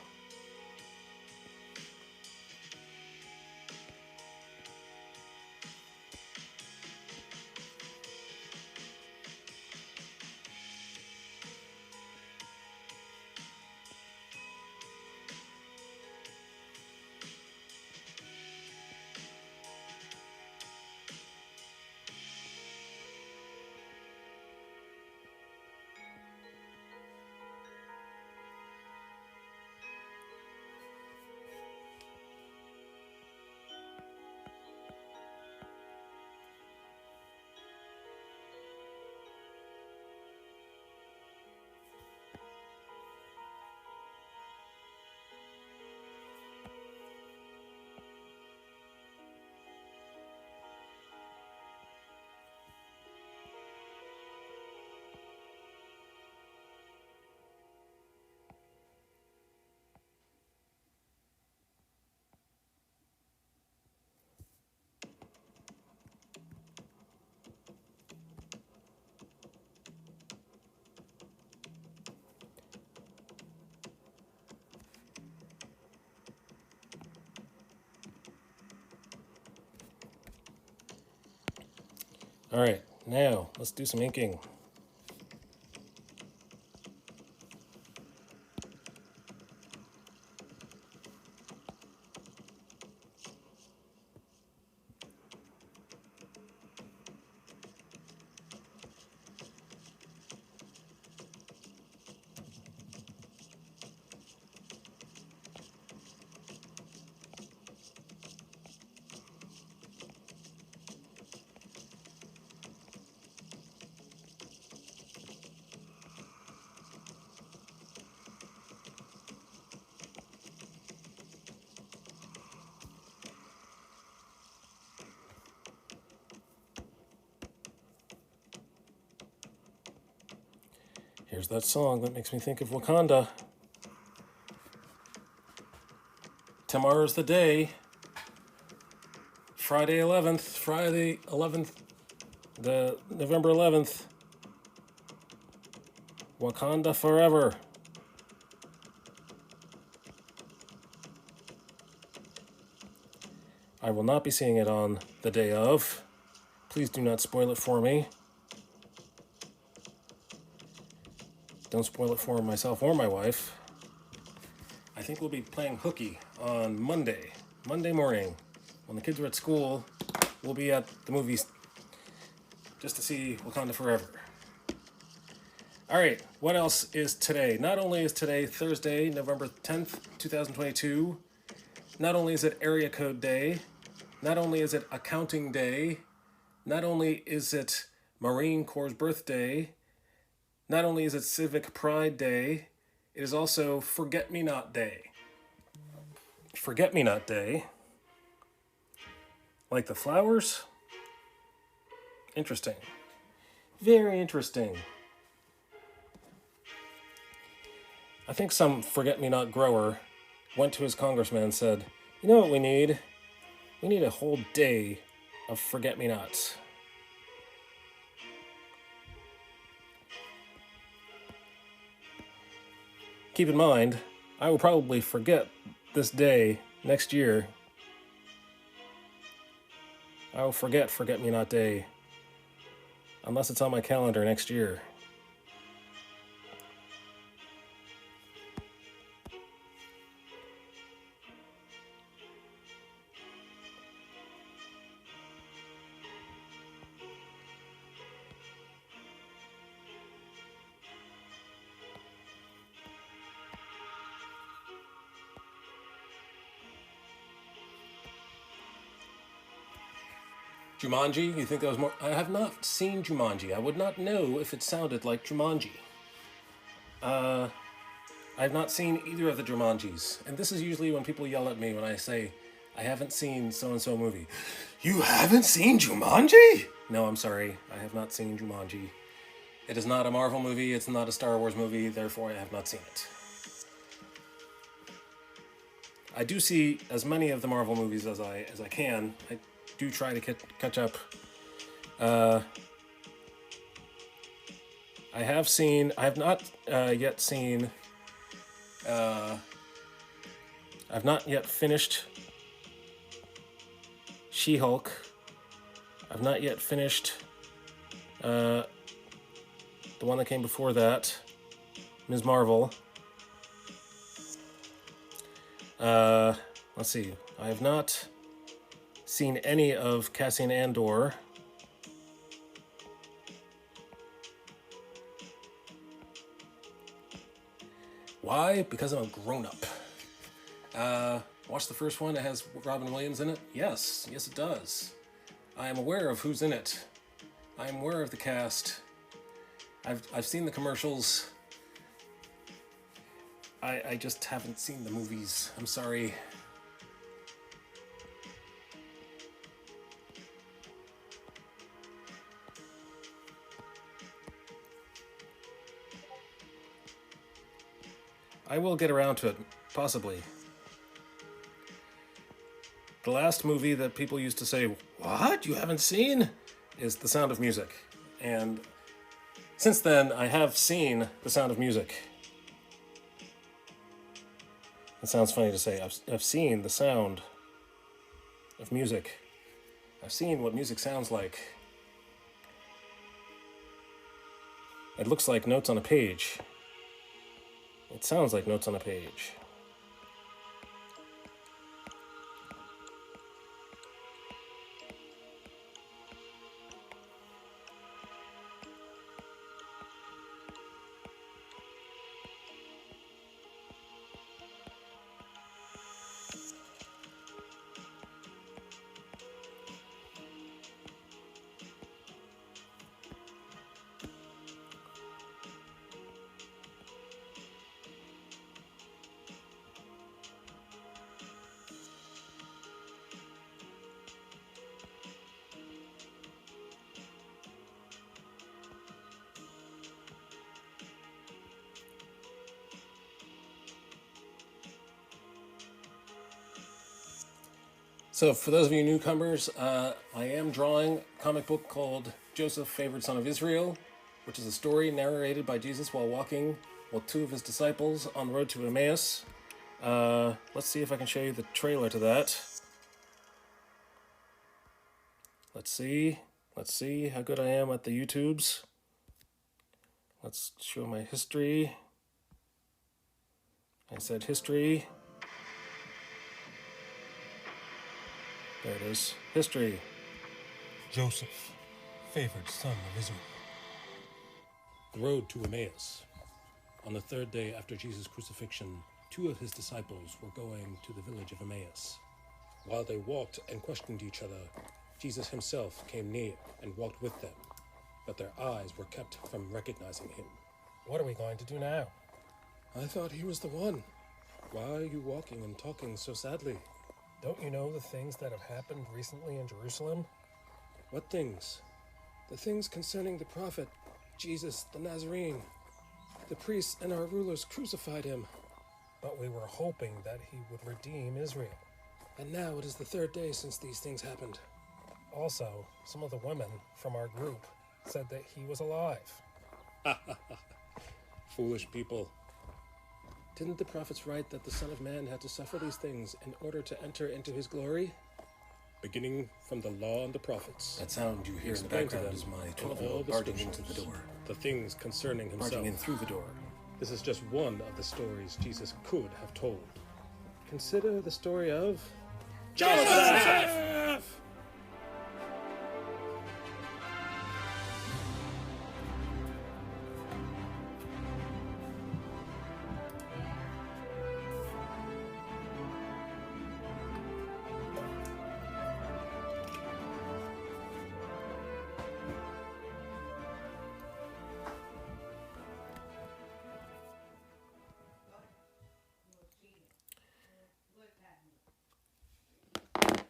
All right, now let's do some inking. Here's that song that makes me think of Wakanda. Tomorrow's the day. Friday 11th, the November 11th. Wakanda forever. I will not be seeing it on the day of. Please do not spoil it for me. Don't spoil it for myself or my wife. I think we'll be playing hooky on Monday morning. When the kids are at school, we'll be at the movies just to see Wakanda Forever. All right, what else is today? Not only is today Thursday, November 10th, 2022, not only is it Area Code Day, not only is it Accounting Day, not only is it Marine Corps' birthday, not only is it Civic Pride Day, it is also Forget-Me-Not Day. Forget-Me-Not Day. Like the flowers? Interesting. Very interesting. I think some forget-me-not grower went to his congressman and said, you know what we need? We need a whole day of forget-me-nots. Keep in mind, I will probably forget this day next year. I will forget Forget-Me-Not Day unless it's on my calendar next year. Jumanji, you think that was more... I have not seen Jumanji. I would not know if it sounded like Jumanji. I've not seen either of the Jumanjis. And this is usually when people yell at me when I say, I haven't seen so-and-so movie. You haven't seen Jumanji? No, I'm sorry. I have not seen Jumanji. It is not a Marvel movie. It's not a Star Wars movie. Therefore, I have not seen it. I do see as many of the Marvel movies as I can. I do try to catch up. I have not yet seen... I've not yet finished She-Hulk. I've not yet finished the one that came before that, Ms. Marvel. Let's see. I have not seen any of Cassian Andor. Why? Because I'm a grown-up. Watch the first one. It has Robin Williams in it. Yes, it does. I am aware of who's in it. I am aware of the cast. I've seen the commercials. I just haven't seen the movies. I'm sorry. I will get around to it, possibly. The last movie that people used to say, "What? You haven't seen?" is The Sound of Music. And since then, I have seen The Sound of Music. It sounds funny to say. I've seen The Sound of Music. I've seen what music sounds like. It looks like notes on a page. It sounds like notes on a page. So for those of you newcomers, I am drawing a comic book called Joseph, Favored Son of Israel, which is a story narrated by Jesus while walking with two of his disciples on the road to Emmaus. Let's see if I can show you the trailer to that. Let's see how good I am at the YouTubes. Let's show my history. I said history. There it is. History. Joseph, favored son of Israel. The road to Emmaus. On the third day after Jesus' crucifixion, two of his disciples were going to the village of Emmaus. While they walked and questioned each other, Jesus himself came near and walked with them, but their eyes were kept from recognizing him. What are we going to do now? I thought he was the one. Why are you walking and talking so sadly? Don't you know the things that have happened recently in Jerusalem? What things? The things concerning the prophet, Jesus the Nazarene. The priests and our rulers crucified him. But we were hoping that he would redeem Israel. And now it is the third day since these things happened. Also, some of the women from our group said that he was alive. Foolish people. Didn't the prophets write that the Son of Man had to suffer these things in order to enter into his glory? Beginning from the law and the prophets. That sound you hear in the background is my 12-year-old barging into the door. The things concerning himself. Barging in through the door. This is just one of the stories Jesus could have told. Consider the story of... Joseph!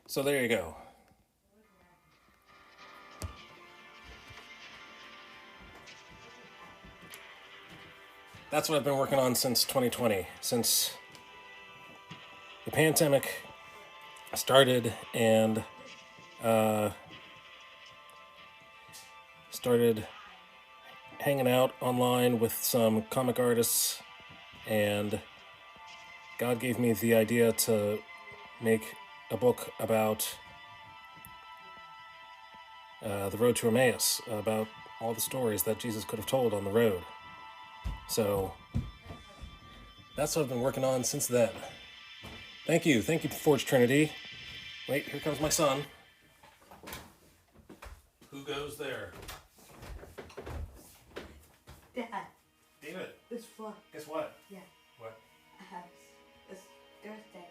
So there you go. That's what I've been working on since 2020, since the pandemic started and started hanging out online with some comic artists, and God gave me the idea to make a book about the road to Emmaus, about all the stories that Jesus could have told on the road. So that's what I've been working on since then. Thank you, Forge Trinity. Wait, here comes my son. Who goes there? Dad. David. It's fun. Guess what? Yeah. What? It's Thursday.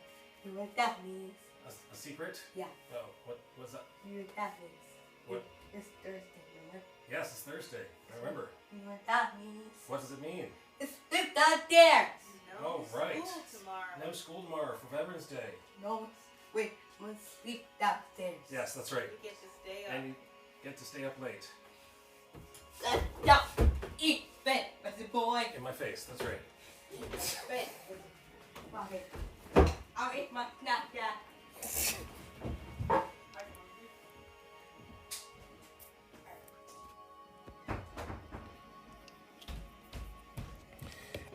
You know what that means? A secret? Yeah. Oh, what's that? You know what that means? What? It's Thursday, remember? Yes, it's Thursday. I remember. You know what that means? What does it mean? It's sleep downstairs. Oh, right. School tomorrow. No school tomorrow for Veterans Day. No, wait, I'm gonna sleep downstairs. Yes, that's right. You get to stay up. And you get to stay up late. Stop. Eat spit, Mr. Boy. In my face, that's right. Eat spit. Okay. I'll eat my Snapchat.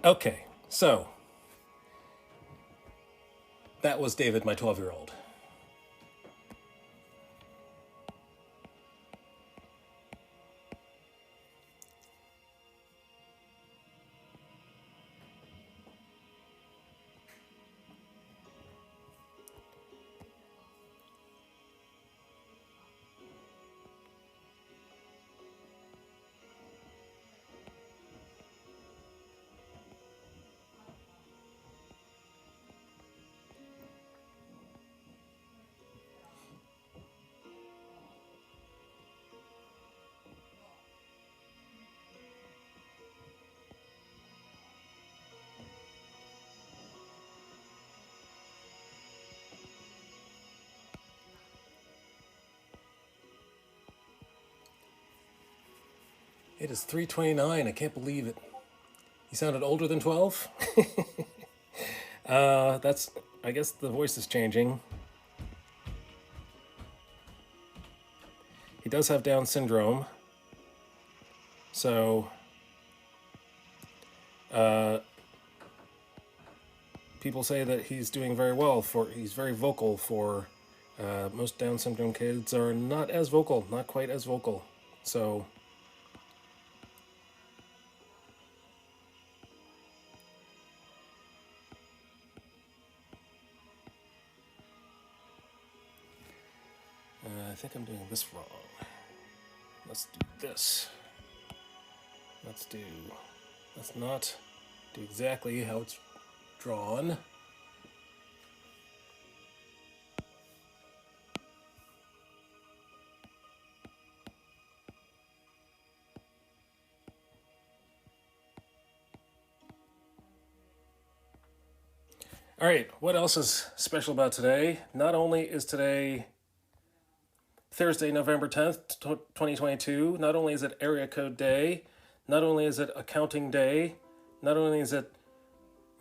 Okay, so that was David, my 12-year-old. It is 3:29. I can't believe it. You sounded older than 12? That's, I guess the voice is changing. He does have Down syndrome. So, people say that he's doing very well he's very vocal for, most Down syndrome kids are not as vocal, not quite as vocal. So, I think I'm doing this wrong. Let's do this. Let's not do exactly how it's drawn. All right, what else is special about today? Not only is today Thursday, November 10th, 2022, not only is it Area Code Day, not only is it Accounting Day, not only is it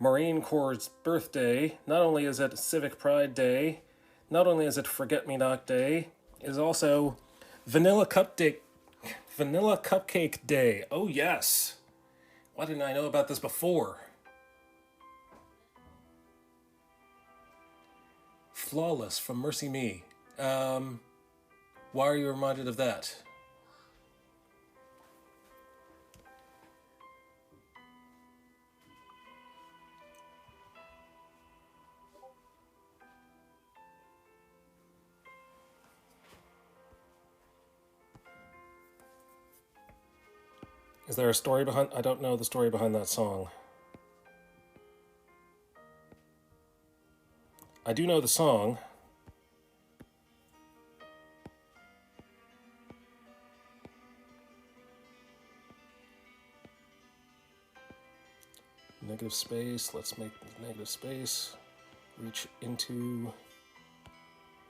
Marine Corps' birthday, not only is it Civic Pride Day, not only is it Forget-Me-Not Day, it is also Vanilla Cupcake Day. Oh yes! Why didn't I know about this before? Flawless from Mercy Me. Why are you reminded of that? Is there a story behind? I don't know the story behind that song. I do know the song. Negative space, let's make negative space reach into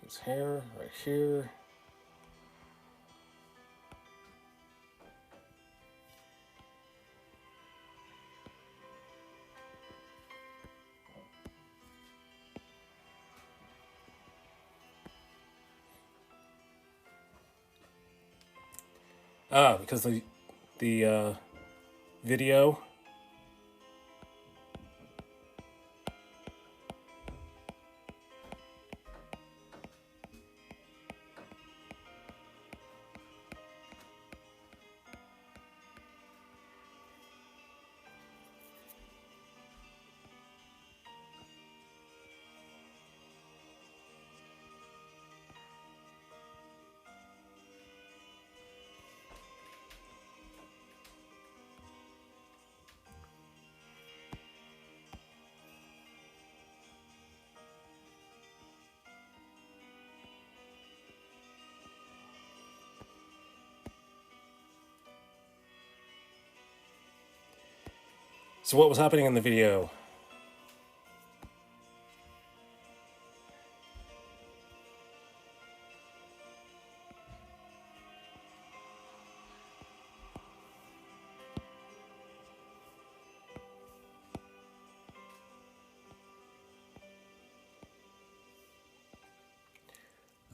His hair right here. Because the video. So what was happening in the video?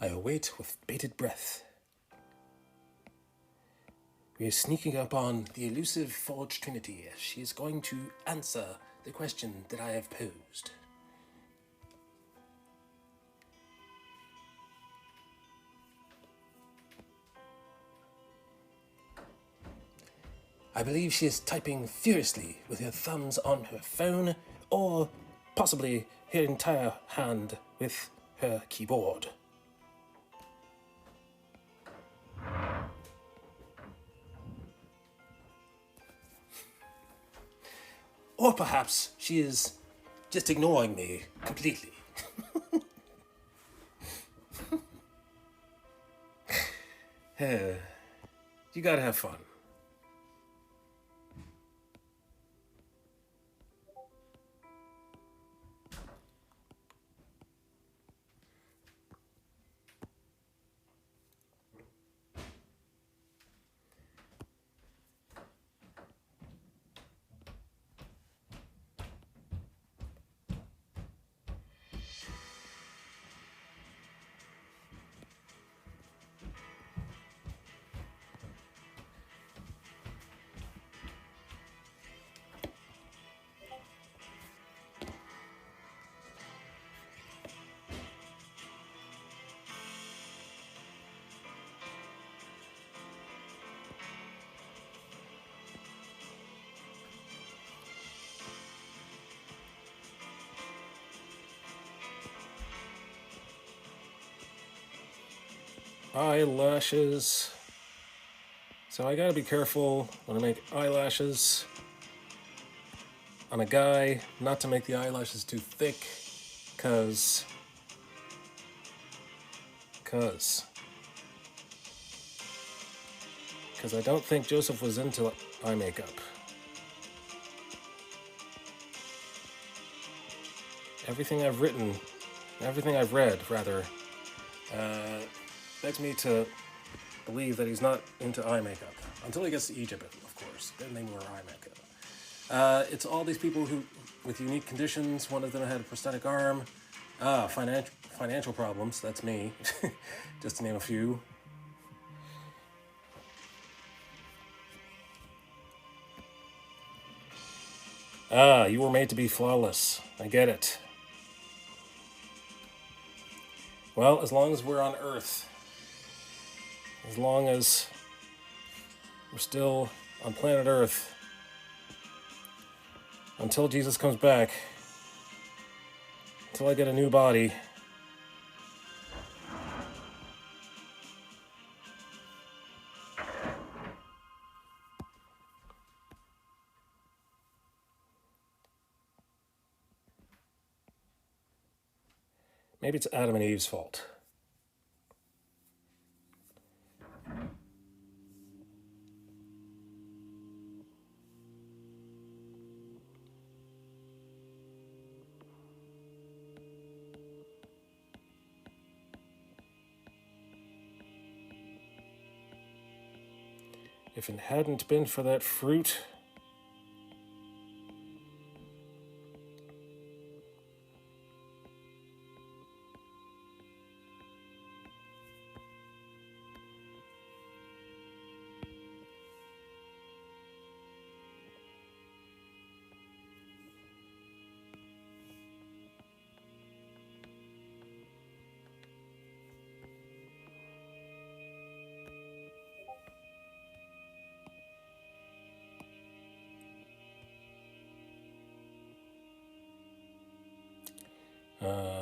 I await with bated breath. We are sneaking up on the elusive Forge Trinity. She is going to answer the question that I have posed. I believe she is typing furiously with her thumbs on her phone, or possibly her entire hand with her keyboard. Or perhaps she is just ignoring me completely. You gotta have fun. Eyelashes. So I gotta be careful when I make eyelashes on a guy, not to make the eyelashes too thick, cause I don't think Joseph was into eye makeup. Everything I've read, begs me to believe that he's not into eye makeup. Until he gets to Egypt, of course. Then they wear eye makeup. It's all these people who, with unique conditions. One of them had a prosthetic arm. Financial problems, that's me. Just to name a few. You were made to be flawless. I get it. Well, as long as we're on Earth, as long as we're still on planet Earth, until Jesus comes back, until I get a new body, maybe it's Adam and Eve's fault. If it hadn't been for that fruit...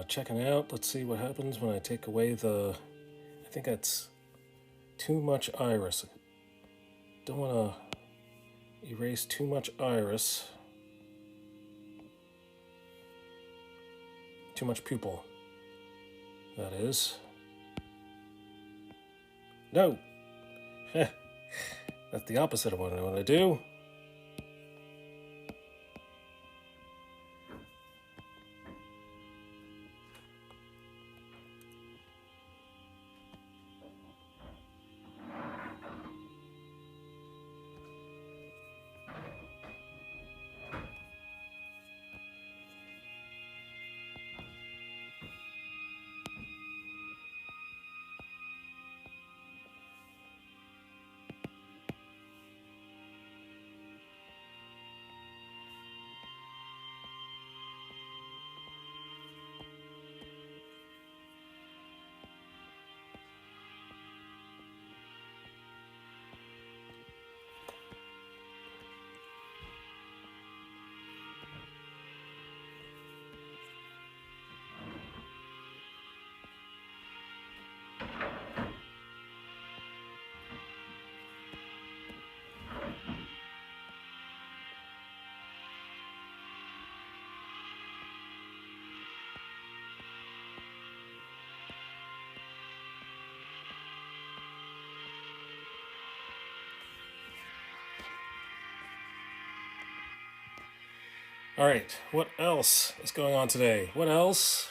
Checking out. Let's see what happens when I take away the... I think that's too much iris. Don't want to erase too much iris. Too much pupil. That is. No! That's the opposite of what I want to do. All right, what else is going on today? What else?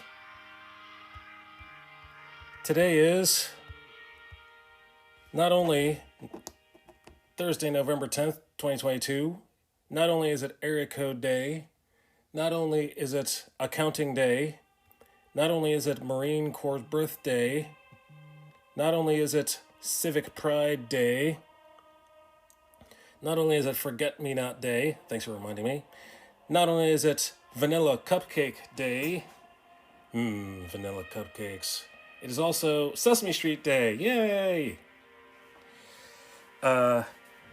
Today is not only Thursday, November 10th, 2022, not only is it Area Code Day, not only is it Accounting Day, not only is it Marine Corps Birthday, not only is it Civic Pride Day, not only is it Forget Me Not Day, thanks for reminding me, not only is it Vanilla Cupcake Day, vanilla cupcakes, it is also Sesame Street Day, yay!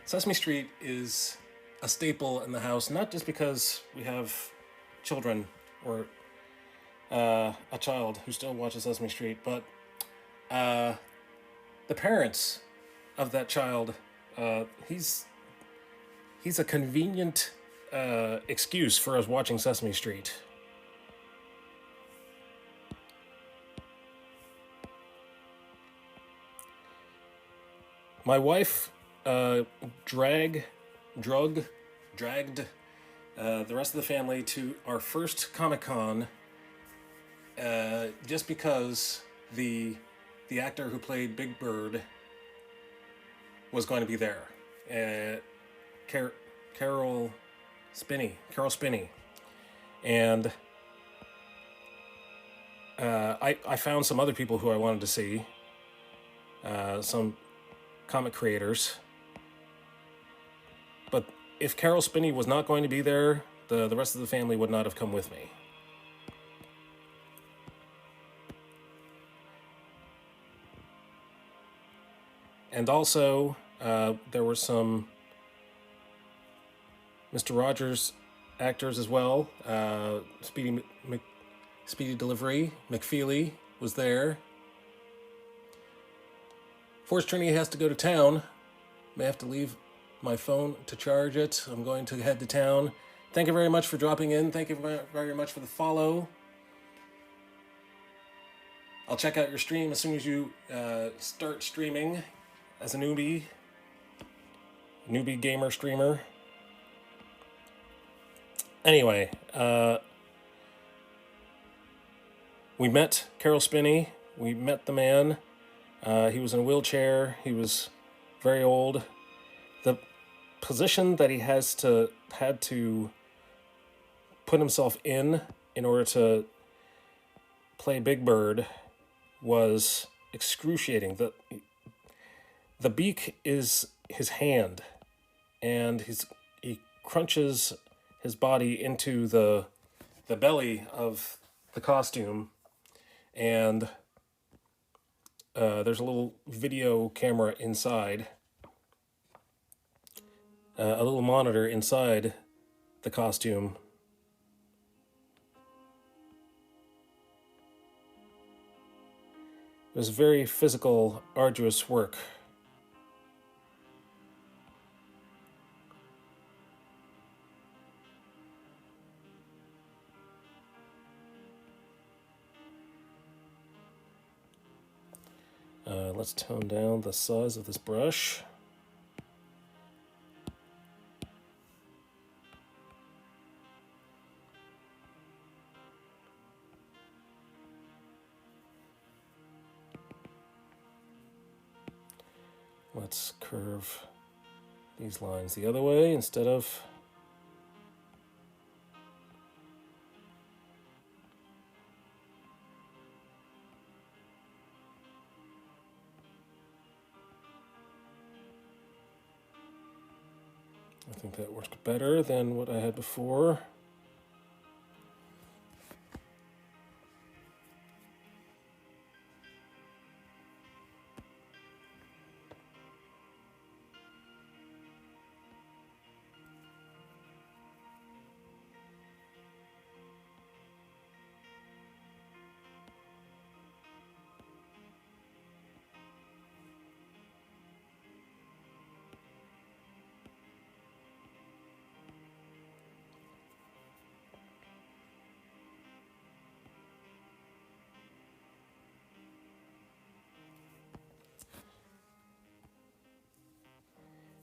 Sesame Street is a staple in the house, not just because we have children or a child who still watches Sesame Street, but the parents of that child, he's a convenient excuse for us watching Sesame Street. My wife dragged the rest of the family to our first Comic-Con just because the actor who played Big Bird was going to be there. Carol Spinney. And I found some other people who I wanted to see, some comic creators. But if Carol Spinney was not going to be there, the rest of the family would not have come with me. And also, there were some Mr. Rogers actors as well. Speedy Delivery, McFeely was there. Force Trinity has to go to town. May have to leave my phone to charge it. I'm going to head to town. Thank you very much for dropping in. Thank you very much for the follow. I'll check out your stream as soon as you start streaming as a newbie gamer streamer. Anyway, we met Carol Spinney. We met the man. He was in a wheelchair. He was very old. the position that he had to put himself in order to play Big Bird was excruciating. The beak is his hand, and he crunches his body into the belly of the costume, and there's a little video camera inside, a little monitor inside the costume. It was very physical, arduous work. Let's tone down the size of this brush. Let's curve these lines the other way instead of I think that worked better than what I had before.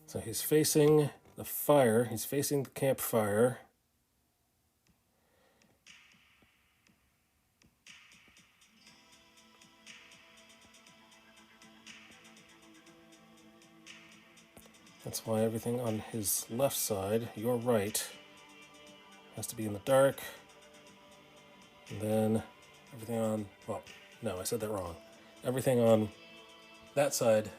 So he's facing the fire, he's facing the campfire. That's why everything on his left side, your right, has to be in the dark. And then everything on, well, no, I said that wrong. Everything on that side,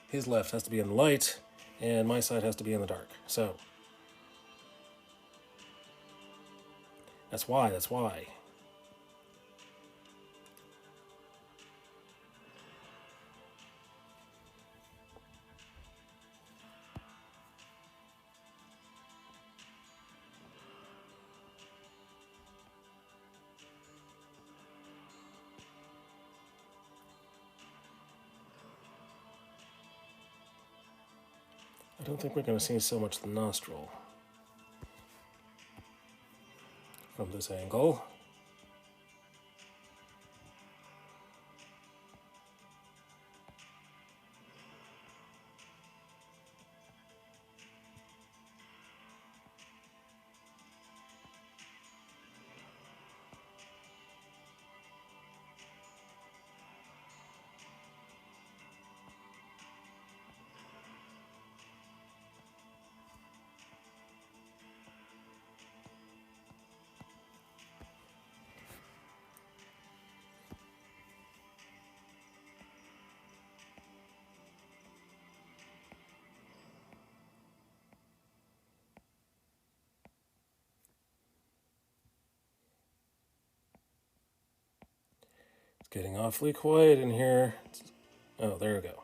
his left, has to be in the light, and my side has to be in the dark. So that's why. I don't think we're going to see so much the nostril from this angle. It's getting awfully quiet in here. Oh, there we go.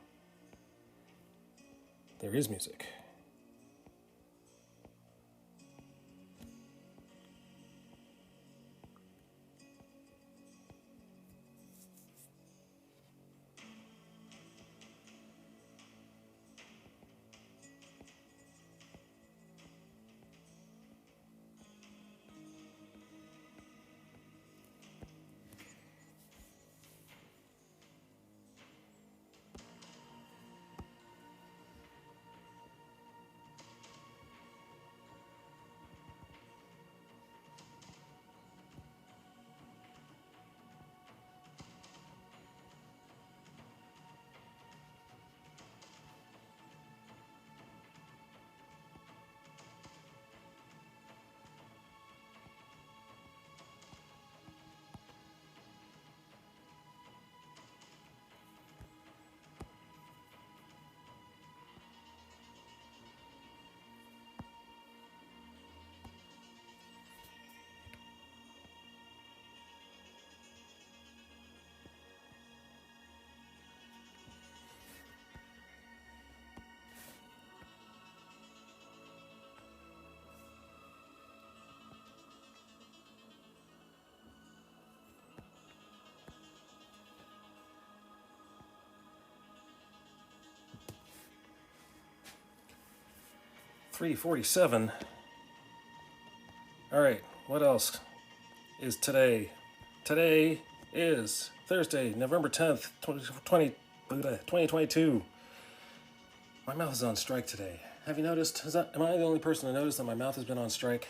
There is music. 3:47. All right, what else is today? Today is Thursday, November 10th, 2022. My mouth is on strike today. Have you noticed? Am I the only person to notice that my mouth has been on strike?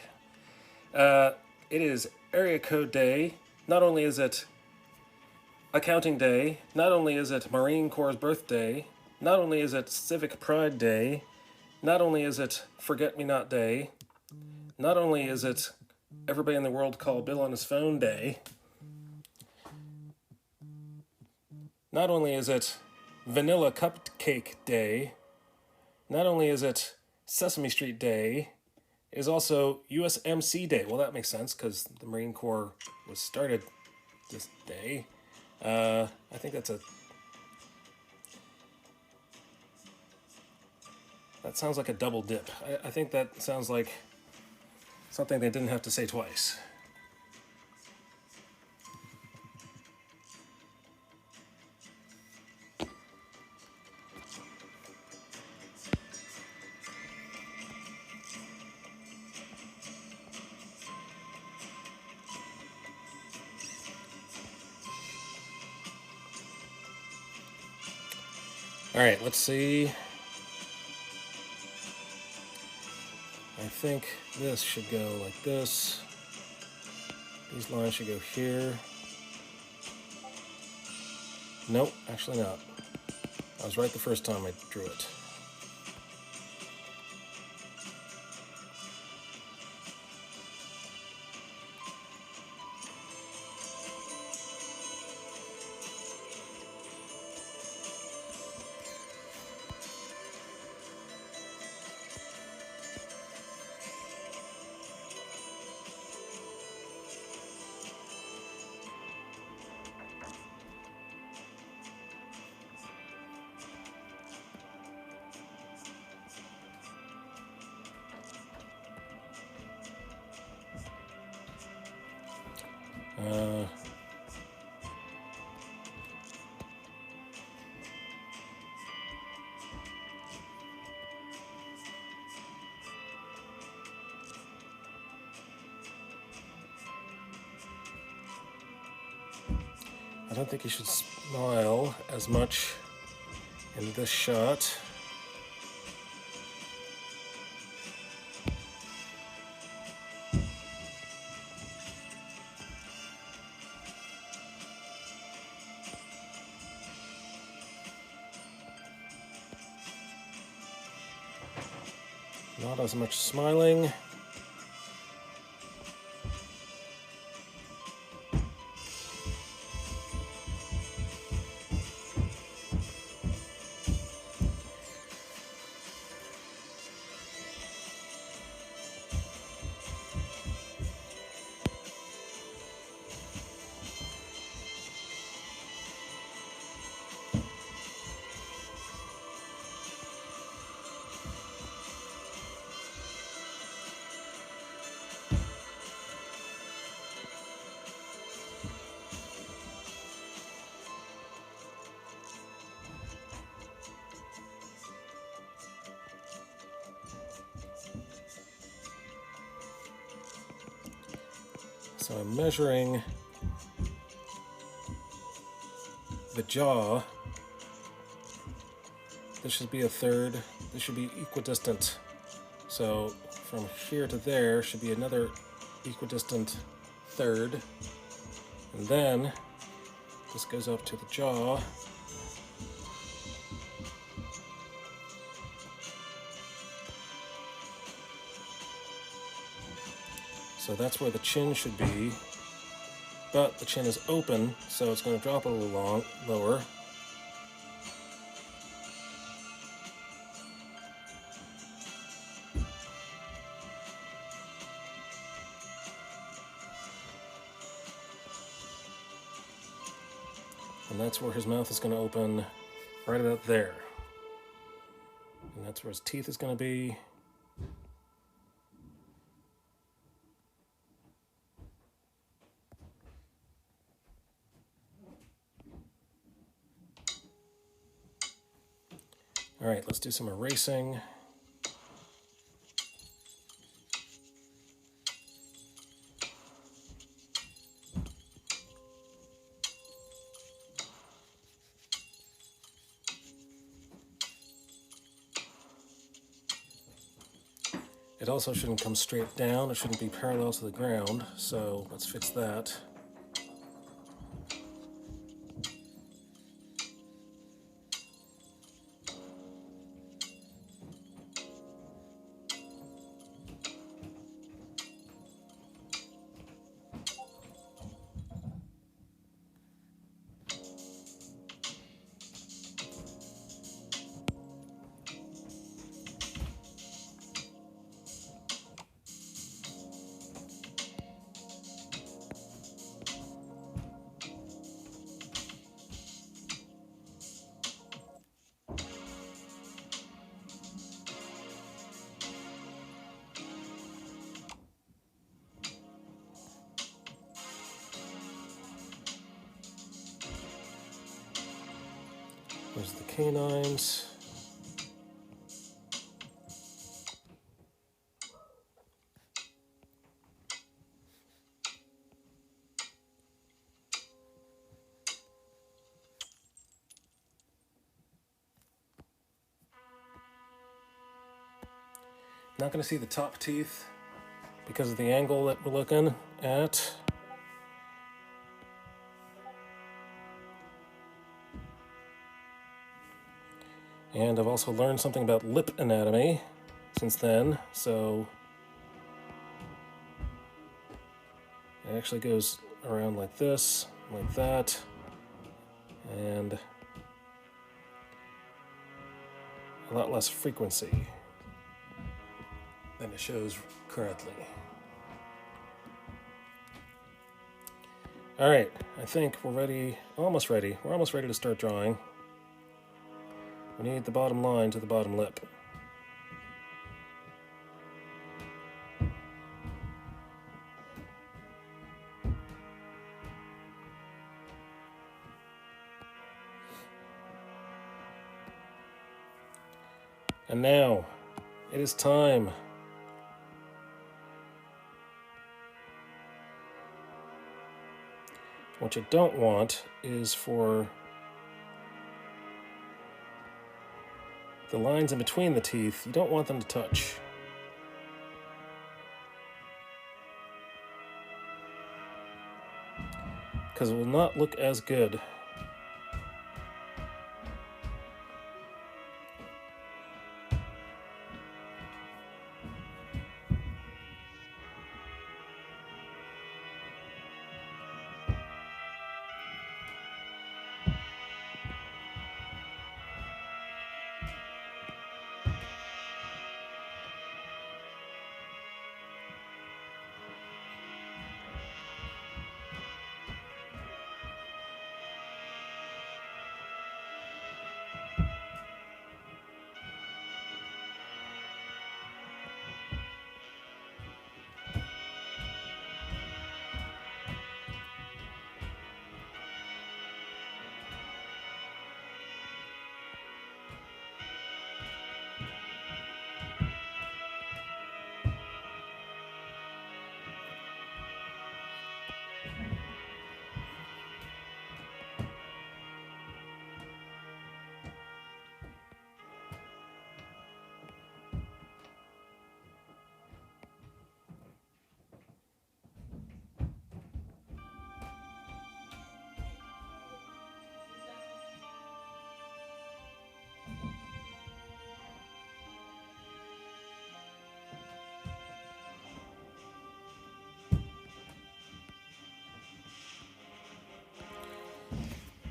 It is Area Code Day. Not only is it Accounting Day, not only is it Marine Corps' birthday, not only is it Civic Pride Day, not only is it Forget Me Not Day, not only is it Everybody in the World Call Bill on His Phone Day, not only is it Vanilla Cupcake Day, not only is it Sesame Street Day, it is also USMC Day. Well, that makes sense because the Marine Corps was started this day. I think that sounds like a double dip. I think that sounds like something they didn't have to say twice. All right, let's see. I think this should go like this. These lines should go here. Nope, actually not. I was right the first time I drew it. I don't think you should smile as much in this shot. Not as much smiling. So I'm measuring the jaw. This should be a third. This should be equidistant. So from here to there should be another equidistant third. And then this goes up to the jaw. So that's where the chin should be, but the chin is open, so it's going to drop a little lower. And that's where his mouth is going to open, right about there. And that's where his teeth is going to be. All right, let's do some erasing. It also shouldn't come straight down. It shouldn't be parallel to the ground. So let's fix that. There's the canines. Not going to see the top teeth because of the angle that we're looking at. And I've also learned something about lip anatomy since then, so it actually goes around like this, like that, and a lot less frequency than it shows currently. All right, I think we're ready, almost ready. We're almost ready to start drawing. We need the bottom line to the bottom lip. And now, it is time. What you don't want is for the lines in between the teeth, you don't want them to touch. Because it will not look as good.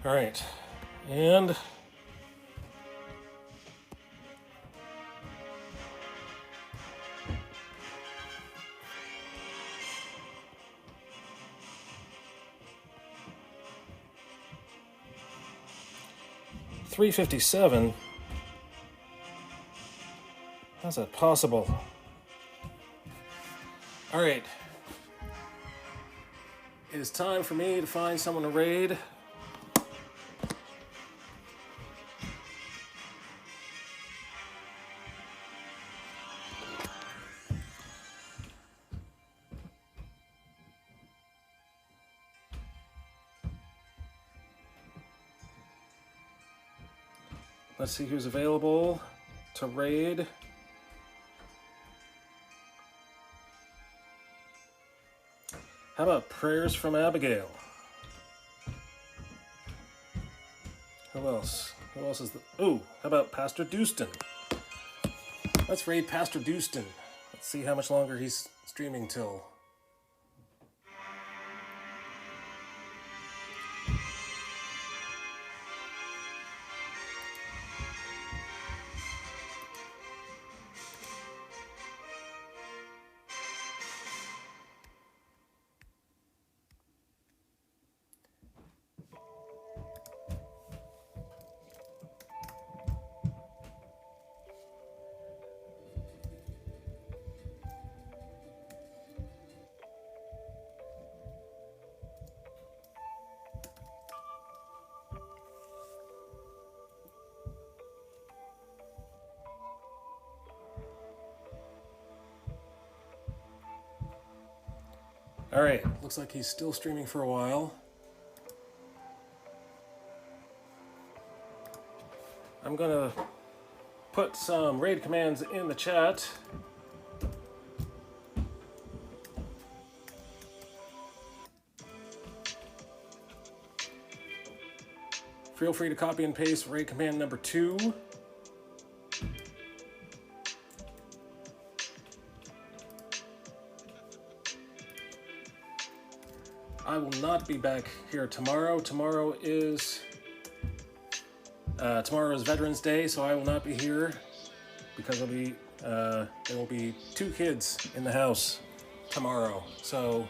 All right, and $357. How's that possible? All right, it is time for me to find someone to raid. Let's see who's available to raid. How about prayers from Abigail? Who else? Who else is the... Oh, how about Pastor Dustin? Let's raid Pastor Dustin. Let's see how much longer he's streaming till. Alright, looks like he's still streaming for a while. I'm gonna put some raid commands in the chat. Feel free to copy and paste raid command number 2. I will not be back here tomorrow. Tomorrow is Veterans Day, so I will not be here because there will be 2 kids in the house tomorrow. So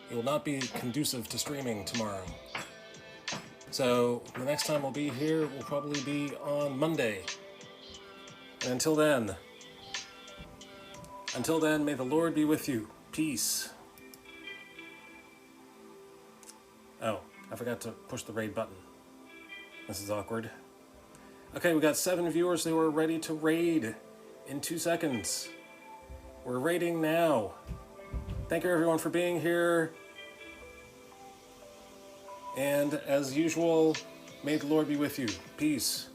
it will not be conducive to streaming tomorrow. So the next time I'll be here will probably be on Monday. And until then, may the Lord be with you. Peace. Oh, I forgot to push the raid button. This is awkward. Okay, we got 7 viewers who are ready to raid in 2 seconds. We're raiding now. Thank you everyone for being here. And as usual, may the Lord be with you. Peace.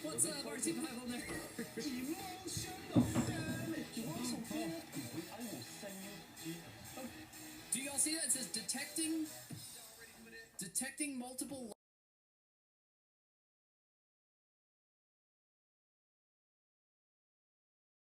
What's up, Artsy Bible nerd? Do y'all see that? It says detecting multiple